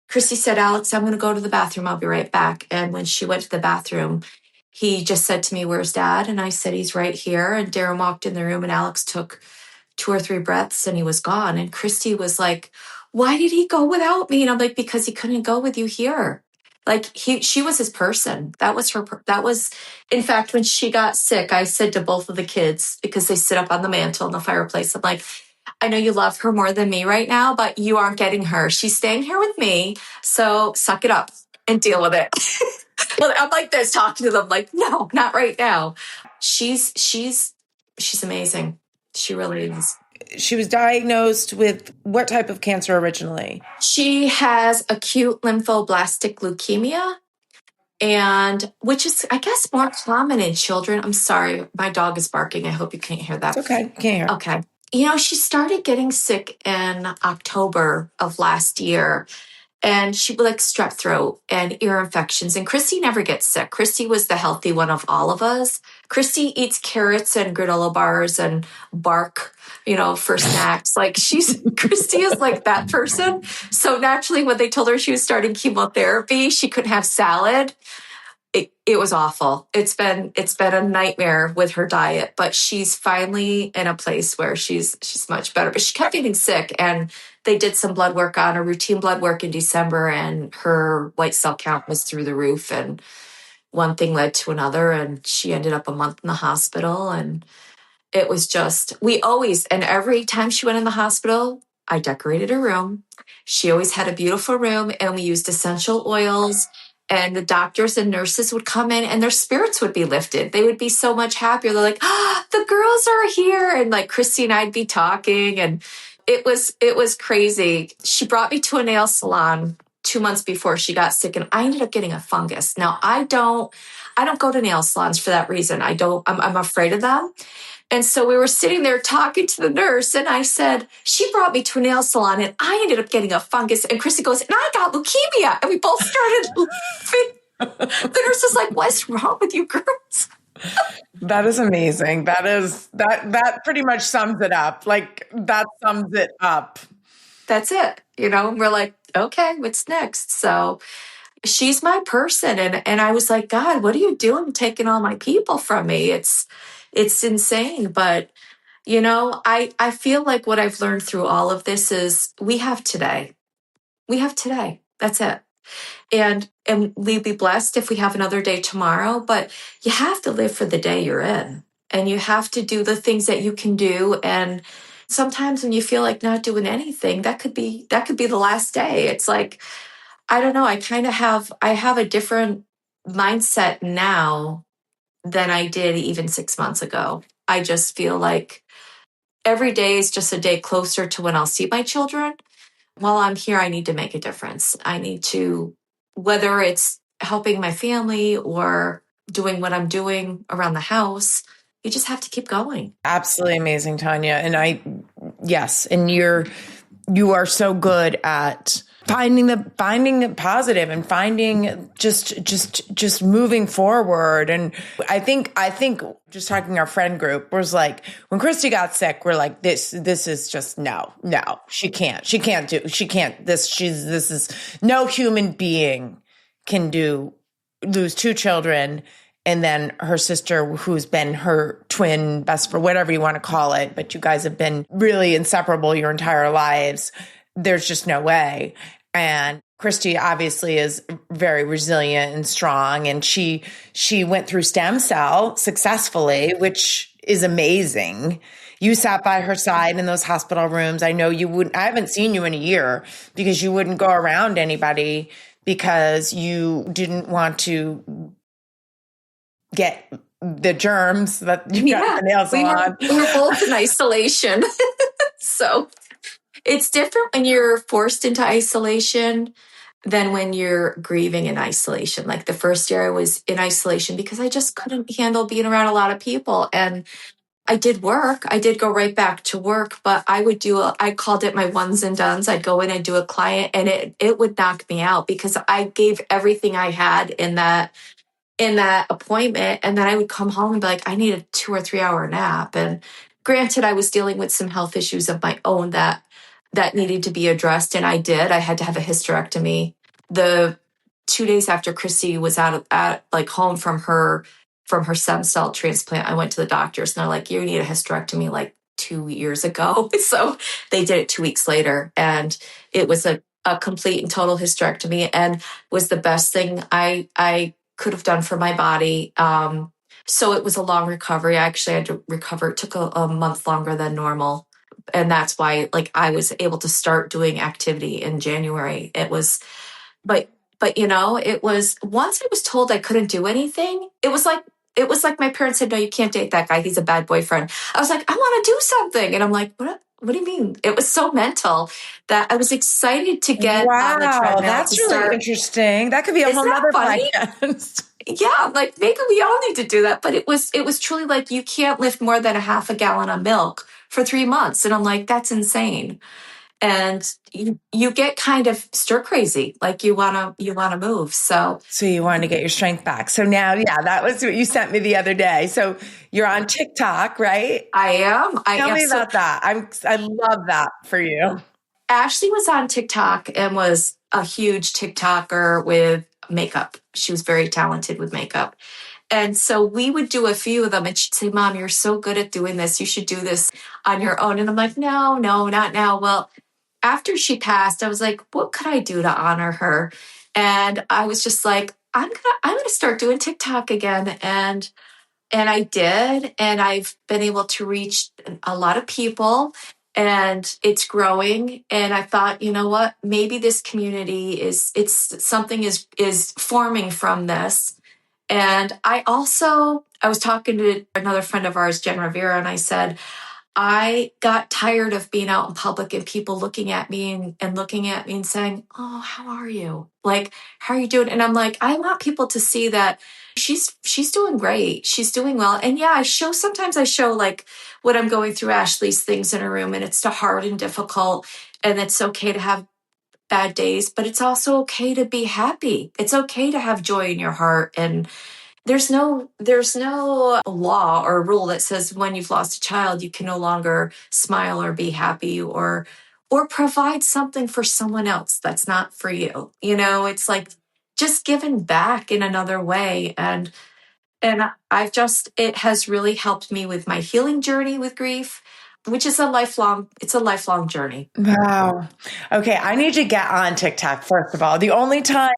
Speaker 2: Christy said, Alex, I'm going to go to the bathroom. I'll be right back. And when she went to the bathroom, he just said to me, where's Dad? And I said, he's right here. And Darren walked in the room, and Alex took 2 or 3 breaths and he was gone. And Christy was like, why did he go without me? And I'm like, because he couldn't go with you here. Like she was his person. That was that was, in fact, when she got sick, I said to both of the kids, because they sit up on the mantle in the fireplace, I'm like, I know you love her more than me right now, but you aren't getting her. She's staying here with me. So suck it up and deal with it. Well, I'm like this, talking to them, like, no, not right now. She's amazing. She really is.
Speaker 1: She was diagnosed with what type of cancer originally?
Speaker 2: She has acute lymphoblastic leukemia, and which is, I guess, more common in children. I'm sorry, my dog is barking. I hope you can't hear that.
Speaker 1: It's okay. Can't hear.
Speaker 2: Okay. She started getting sick in October of last year, and she would like strep throat and ear infections. And Christy never gets sick. Christy was the healthy one of all of us. Christy eats carrots and granola bars and bark, for snacks. Like Christy is like that person. So naturally, when they told her she was starting chemotherapy, she couldn't have salad. It was awful. It's been a nightmare with her diet, but she's finally in a place where she's much better. But she kept getting sick, and they did some blood work on her, routine blood work in December, and her white cell count was through the roof, and one thing led to another, and she ended up a month in the hospital. And it was just, and every time she went in the hospital, I decorated her room. She always had a beautiful room, and we used essential oils. And the doctors and nurses would come in, and their spirits would be lifted. They would be so much happier. They're like, the girls are here. And like Christy and I'd be talking, and it was crazy. She brought me to a nail salon 2 months before she got sick, and I ended up getting a fungus. Now I don't go to nail salons for that reason. I'm afraid of them. And so we were sitting there talking to the nurse, and I said, she brought me to a nail salon, and I ended up getting a fungus. And Chrissy goes, and I got leukemia. And we both started laughing. The nurse is like, what's wrong with you girls?
Speaker 1: That is amazing. That pretty much sums it up. Like, that sums it up.
Speaker 2: That's it. And we're like, okay, what's next? So she's my person. And I was like, God, what are you doing taking all my people from me? It's insane. But, I feel like what I've learned through all of this is we have today. We have today. That's it. And we'd be blessed if we have another day tomorrow, but you have to live for the day you're in, and you have to do the things that you can do. And sometimes when you feel like not doing anything, that could be the last day. It's like, I don't know. I have a different mindset now than I did even 6 months ago. I just feel like every day is just a day closer to when I'll see my children. While I'm here, I need to make a difference. I need to, whether it's helping my family or doing what I'm doing around the house, you just have to keep going.
Speaker 1: Absolutely amazing, Tonya. And yes. And you are so good at finding the positive and finding just moving forward. And I think just talking our friend group was like, when Christy got sick, we're like, this is just no, this is no human being can lose 2 children. And then her sister, who's been her twin best friend, whatever you want to call it, but you guys have been really inseparable your entire lives. There's just no way. And Christy obviously is very resilient and strong. And she went through stem cell successfully, which is amazing. You sat by her side in those hospital rooms. I know you wouldn't, I haven't seen you in a year because you wouldn't go around anybody because you didn't want to get the germs that you got the nail salon.
Speaker 2: We were both in isolation. So it's different when you're forced into isolation than when you're grieving in isolation. Like the first year I was in isolation because I just couldn't handle being around a lot of people. And I did work. I did go right back to work, but I called it my ones and dones. I'd go in and do a client and it would knock me out because I gave everything I had in that appointment. And then I would come home and be like, I need a 2 or 3 hour nap. And granted, I was dealing with some health issues of my own that needed to be addressed. And I did. I had to have a hysterectomy. The 2 days after Chrissy was at like home from her stem cell transplant, I went to the doctors and they're like, you need a hysterectomy like 2 years ago. So they did it 2 weeks later. And it was a complete and total hysterectomy and was the best thing I could have done for my body. So it was a long recovery. I actually had to recover. It took a month longer than normal. And that's why like I was able to start doing activity in January. It was, but it was once I was told I couldn't do anything, it was like my parents said, no, you can't date that guy. He's a bad boyfriend. I was like, I want to do something. And I'm like, what do you mean? It was so mental that I was excited to get on the
Speaker 1: Wow,
Speaker 2: treadmill
Speaker 1: that's
Speaker 2: to
Speaker 1: really
Speaker 2: start.
Speaker 1: interesting. That could be a
Speaker 2: Isn't
Speaker 1: whole
Speaker 2: that
Speaker 1: nother
Speaker 2: funny?
Speaker 1: podcast.
Speaker 2: Yeah, like maybe we all need to do that. But it was truly like you can't lift more than a half a gallon of milk for 3 months. And I'm like, that's insane. And you get kind of stir crazy, like you wanna move. So
Speaker 1: So you wanted to get your strength back. So now, yeah, that was what you sent me the other day. So you're on TikTok, right?
Speaker 2: I am.
Speaker 1: Tell me
Speaker 2: So
Speaker 1: about that. I love that for you.
Speaker 2: Ashley was on TikTok and was a huge TikToker with makeup. She was very talented with makeup. And so we would do a few of them and she'd say, Mom, you're so good at doing this. You should do this on your own. And I'm like, no, not now. Well, after she passed, I was like, what could I do to honor her? And I was just like, I'm gonna start doing TikTok again. And I did, and I've been able to reach a lot of people and it's growing. And I thought, you know what, maybe this community it's something is forming from this. And I was talking to another friend of ours, Jen Rivera, and I said, I got tired of being out in public and people looking at me and looking at me and saying, oh, how are you? Like, how are you doing? And I'm like, I want people to see that she's doing great. She's doing well. And yeah, sometimes I show like what I'm going through Ashley's things in her room and it's hard and difficult. And it's okay to have bad days, but it's also okay to be happy. It's okay to have joy in your heart. And there's no law or rule that says when you've lost a child you can no longer smile or be happy or provide something for someone else that's not for you. It's like just giving back in another way. And it has really helped me with my healing journey with grief, which is a lifelong journey.
Speaker 1: Wow. Okay, I need to get on TikTok, first of all. The only time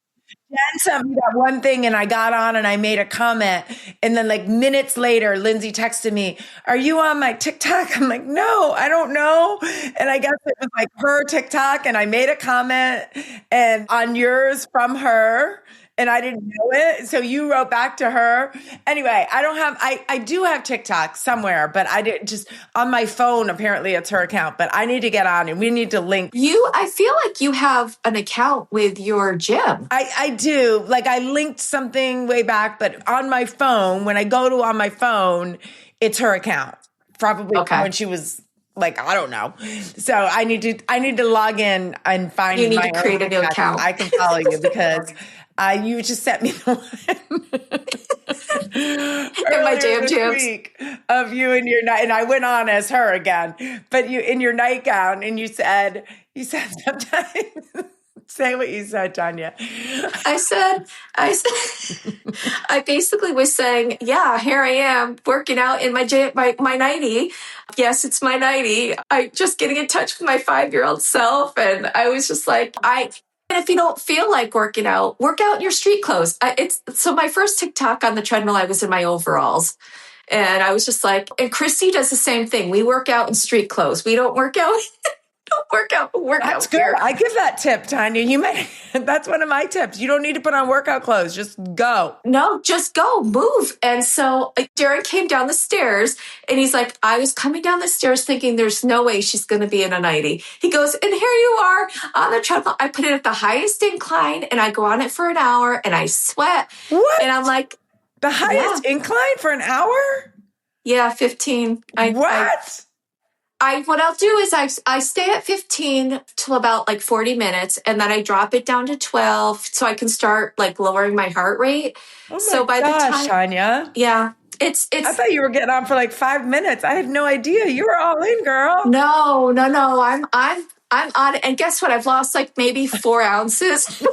Speaker 1: Jen sent me that one thing and I got on and I made a comment. And then like minutes later, Lindsay texted me, are you on my TikTok? I'm like, no, I don't know. And I guess it was like her TikTok and I made a comment and on yours from her. And I didn't know it. So you wrote back to her. Anyway, I do have TikTok somewhere, but I didn't just on my phone. Apparently it's her account, but I need to get on and we need to link.
Speaker 2: I feel like you have an account with your gym.
Speaker 1: I do. Like I linked something way back, but on my phone, when I go to on my phone, it's her account. Probably when she was like, I don't know. So I need to log in and find
Speaker 2: you need to create a new account.
Speaker 1: I can follow you because you just sent me the one
Speaker 2: in my jams
Speaker 1: week of you in your night, and I went on as her again. But you in your nightgown, and you said sometimes. Say what you said, Tonya.
Speaker 2: I said, I basically was saying, yeah, here I am working out in my nightie. Yes, it's my nightie. I just getting in touch with my 5-year-old self. And I was just like, and if you don't feel like working out, work out in your street clothes. So my first TikTok on the treadmill, I was in my overalls. And I was just like, and Christy does the same thing. We work out in street clothes. We don't work out. Work
Speaker 1: That's
Speaker 2: out
Speaker 1: good.
Speaker 2: here.
Speaker 1: I give that tip, Tonya. That's one of my tips. You don't need to put on workout clothes. Just go.
Speaker 2: No, just go, move. And so Darren came down the stairs and he's like, I was coming down the stairs thinking there's no way she's going to be in a nightie. He goes, and here you are on the treadmill. I put it at the highest incline and I go on it for an hour and I sweat.
Speaker 1: What?
Speaker 2: And I'm like,
Speaker 1: the highest incline for an hour?
Speaker 2: Yeah, 15.
Speaker 1: What?
Speaker 2: What I'll do is I stay at 15 till about like 40 minutes, and then I drop it down to 12 so I can start like lowering my heart rate.
Speaker 1: Oh my
Speaker 2: So by the
Speaker 1: gosh,
Speaker 2: time,
Speaker 1: Tonya.
Speaker 2: yeah,
Speaker 1: I thought you were getting on for like 5 minutes. I had no idea. You were all in, girl.
Speaker 2: no. I'm on it. And guess what? I've lost like maybe 4 ounces.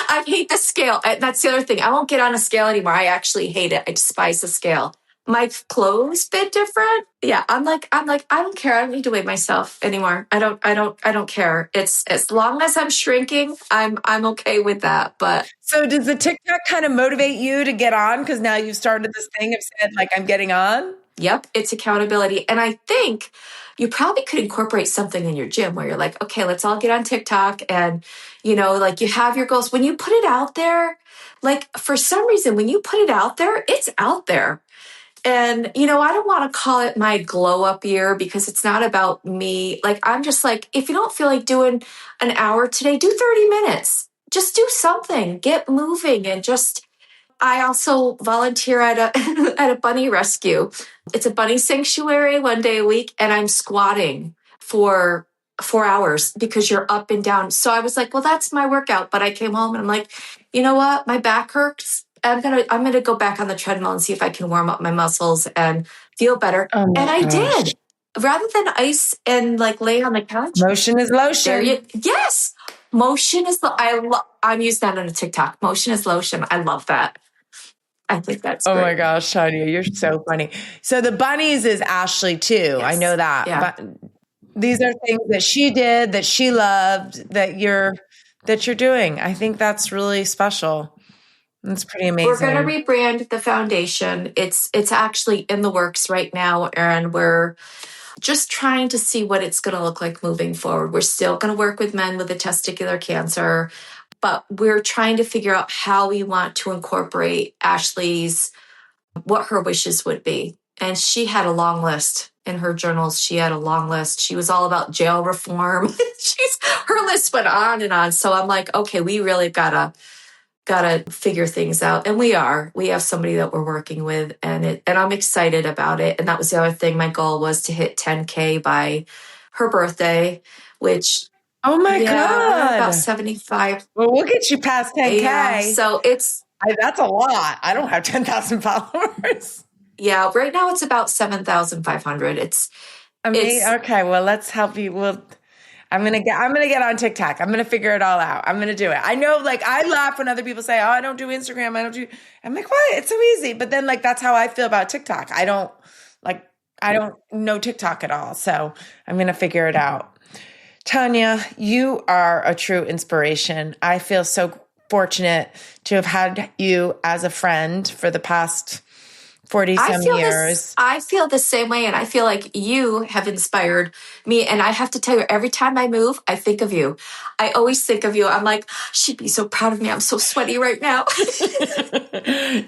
Speaker 2: I hate the scale. That's the other thing. I won't get on a scale anymore. I actually hate it. I despise the scale. My clothes fit different. Yeah, I'm like, I don't care. I don't need to weigh myself anymore. I don't care. It's as long as I'm shrinking, I'm okay with that. But
Speaker 1: so does the TikTok kind of motivate you to get on? Because now you've started this thing of said, like, I'm getting on.
Speaker 2: yep, it's accountability. And I think you probably could incorporate something in your gym where you're like, okay, let's all get on TikTok and, like you have your goals. When you put it out there, like for some reason, when you put it out there, it's out there. And, I don't want to call it my glow up year because it's not about me. Like, I'm just like, if you don't feel like doing an hour today, do 30 minutes. Just do something, get moving. And I also volunteer at at a bunny rescue. It's a bunny sanctuary 1 day a week, and I'm squatting for 4 hours because you're up and down. So I was like, well, that's my workout. But I came home and I'm like, you know what? My back hurts. I'm gonna go back on the treadmill and see if I can warm up my muscles and feel better.
Speaker 1: Oh my
Speaker 2: And I
Speaker 1: gosh.
Speaker 2: did. Rather than ice and like lay on the couch.
Speaker 1: Motion is lotion.
Speaker 2: Yes. Motion is I'm using that on a TikTok. Motion is lotion. I love that. I think that's
Speaker 1: Oh
Speaker 2: great.
Speaker 1: my gosh, Tonya, you're so funny. So the bunnies is Ashley too.
Speaker 2: Yes.
Speaker 1: I know that.
Speaker 2: Yeah.
Speaker 1: But these are things that she did, that she loved, that you're doing. I think that's really special. That's pretty amazing.
Speaker 2: We're going to rebrand the foundation. It's actually in the works right now, and we're just trying to see what it's going to look like moving forward. We're still going to work with men with the testicular cancer, but we're trying to figure out how we want to incorporate what her wishes would be. And she had a long list in her journals. She had a long list. She was all about jail reform. Her list went on and on. So I'm like, okay, we really gotta figure things out. And we have somebody that we're working with, and I'm excited about it. And that was the other thing. My goal was to hit 10K by her birthday, which,
Speaker 1: oh my
Speaker 2: we're at
Speaker 1: God,
Speaker 2: about 75.
Speaker 1: Well, we'll get you past 10K.
Speaker 2: Yeah, so
Speaker 1: that's a lot. I don't have 10,000 followers.
Speaker 2: Yeah, right now it's about 7,500.
Speaker 1: Okay, well, let's help you. I'm gonna get on TikTok. I'm gonna figure it all out. I'm gonna do it. I know, like, I laugh when other people say, "Oh, I don't do Instagram. I'm like, what? It's so easy." But then, like, that's how I feel about TikTok. I don't know TikTok at all. So I'm gonna figure it out. Tonya, you are a true inspiration. I feel so fortunate to have had you as a friend for the past 40-some years.
Speaker 2: I feel the same way, and I feel like you have inspired me. And I have to tell you, every time I move, I think of you. I always think of you. I'm like, she'd be so proud of me. I'm so sweaty right now.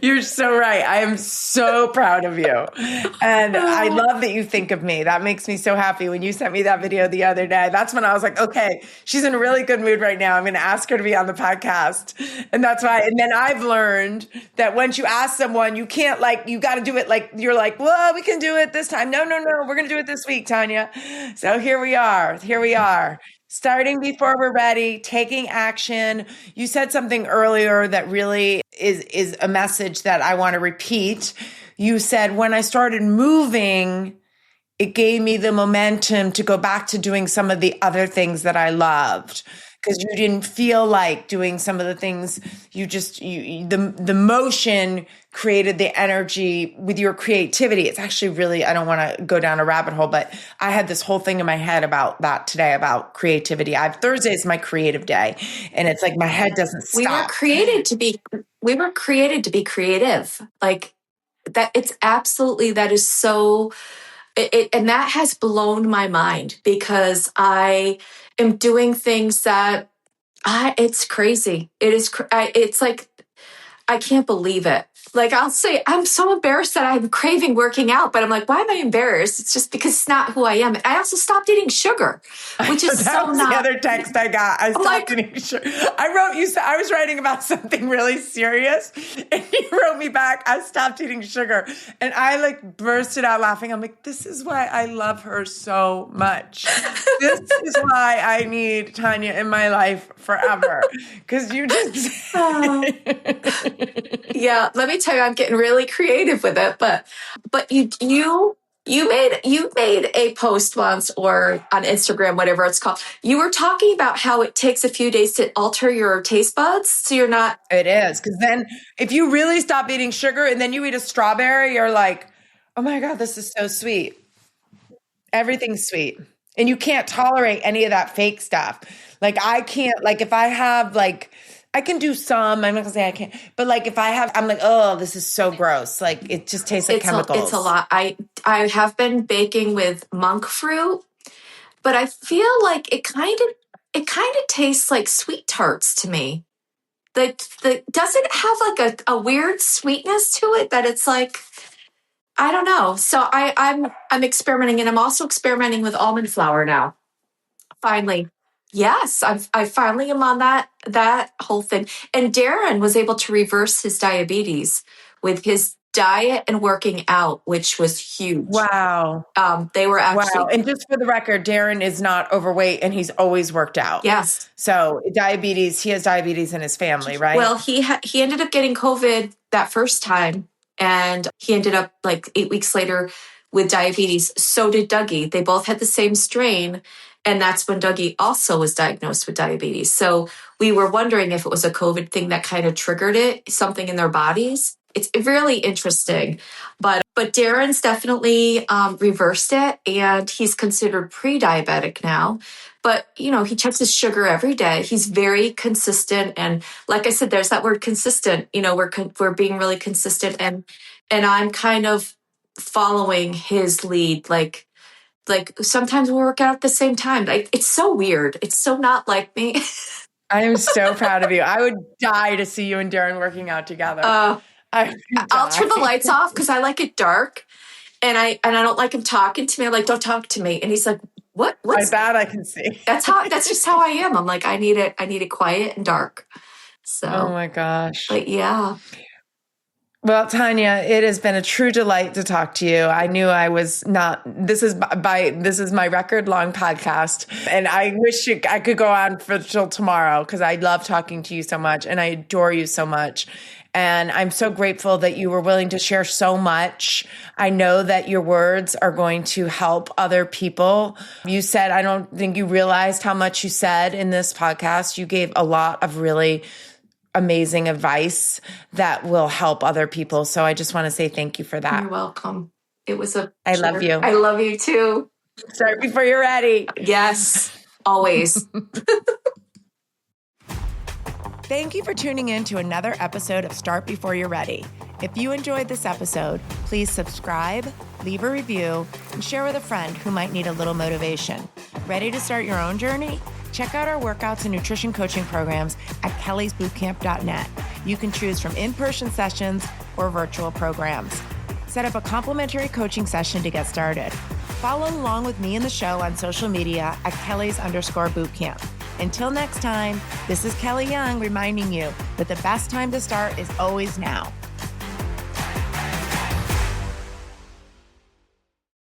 Speaker 1: You're so right. I am so proud of you. And I love that you think of me. That makes me so happy. When you sent me that video the other day, that's when I was like, okay, she's in a really good mood right now. I'm going to ask her to be on the podcast. And that's why. And then I've learned that once you ask someone, you can't, like, you got to do it like, you're like, well, we can do it this time. No, we're going to do it this week, Tonya. So here we are. Starting before we're ready, taking action. You said something earlier that really is a message that I want to repeat. You said, when I started moving, it gave me the momentum to go back to doing some of the other things that I loved. Because you didn't feel like doing some of the things, the motion created the energy with your creativity. It's actually really, I don't want to go down a rabbit hole, but I had this whole thing in my head about that today, about creativity. Thursday is my creative day, and it's like my head doesn't stop.
Speaker 2: We were created to be creative. Like that, it's absolutely, that is so, and that has blown my mind because I am doing things that it's crazy. It is, it's like, I can't believe it. Like, I'll say, I'm so embarrassed that I'm craving working out, but I'm like, why am I embarrassed? It's just because it's not who I am. I also stopped eating sugar, which is
Speaker 1: that
Speaker 2: so
Speaker 1: was
Speaker 2: not.
Speaker 1: the other text I got. I stopped eating sugar. I wrote you. I was writing about something really serious, and you wrote me back, I stopped eating sugar, and I like bursted out laughing. I'm like, this is why I love her so much. This is why I need Tonya in my life forever, because you just.
Speaker 2: Yeah, let me tell you, I'm getting really creative with it. But you made a post once, or on Instagram, whatever it's called. You were talking about how it takes a few days to alter your taste buds, so you're not.
Speaker 1: It is, because then if you really stop eating sugar and then you eat a strawberry, you're like, oh my God, this is so sweet. Everything's sweet. And you can't tolerate any of that fake stuff. Like I can't, like if I have like, I can do some, I'm not gonna say I can't, but like if I have, I'm like, oh, this is so gross. Like it just tastes like chemicals.
Speaker 2: It's a lot. I have been baking with monk fruit, but I feel like it kind of tastes like sweet tarts to me. Does it have like a weird sweetness to it that it's like, I don't know. So I'm experimenting, and I'm also experimenting with almond flour now. Finally. Yes, I finally am on that whole thing. And Darren was able to reverse his diabetes with his diet and working out, which was huge.
Speaker 1: Wow.
Speaker 2: They were actually.
Speaker 1: Wow. And just for the record, Darren is not overweight and he's always worked out.
Speaker 2: Yes.
Speaker 1: So diabetes, he has diabetes in his family, right?
Speaker 2: Well, he ended up getting COVID that first time, and he ended up like 8 weeks later with diabetes. So did Dougie. They both had the same strain. And that's when Dougie also was diagnosed with diabetes. So we were wondering if it was a COVID thing that kind of triggered it, something in their bodies. It's really interesting. But Darren's definitely reversed it, and he's considered pre-diabetic now. But, you know, he checks his sugar every day. He's very consistent. And like I said, there's that word consistent. You know, we're being really consistent. And I'm kind of following his lead, like sometimes we'll work out at the same time. Like, it's so weird. It's so not like me.
Speaker 1: I am so proud of you. I would die to see you and Darren working out together.
Speaker 2: I'll turn the lights off because I like it dark, and I don't like him talking to me. I'm like, don't talk to me. And he's like, what? What's
Speaker 1: bad? I can see.
Speaker 2: That's just how I am. I'm like, I need it quiet and dark. So.
Speaker 1: Oh my gosh.
Speaker 2: But yeah.
Speaker 1: Well, Tonya, it has been a true delight to talk to you. I knew I was not, this is my record long podcast, and I wish I could go on till tomorrow, because I love talking to you so much and I adore you so much. And I'm so grateful that you were willing to share so much. I know that your words are going to help other people. You said, I don't think you realized how much you said in this podcast. You gave a lot of really amazing advice that will help other people. So I just want to say thank you for that.
Speaker 2: You're welcome. It was a
Speaker 1: I love you.
Speaker 2: I love you too.
Speaker 1: Start before you're ready.
Speaker 2: Yes, always.
Speaker 1: Thank you for tuning in to another episode of Start Before You're Ready. If you enjoyed this episode, please subscribe, leave a review, and share with a friend who might need a little motivation. Ready to start your own journey? Check out our workouts and nutrition coaching programs at kellysbootcamp.net. You can choose from in-person sessions or virtual programs. Set up a complimentary coaching session to get started. Follow along with me and the show on social media at Kellys_bootcamp. Until next time, this is Kelly Young reminding you that the best time to start is always now.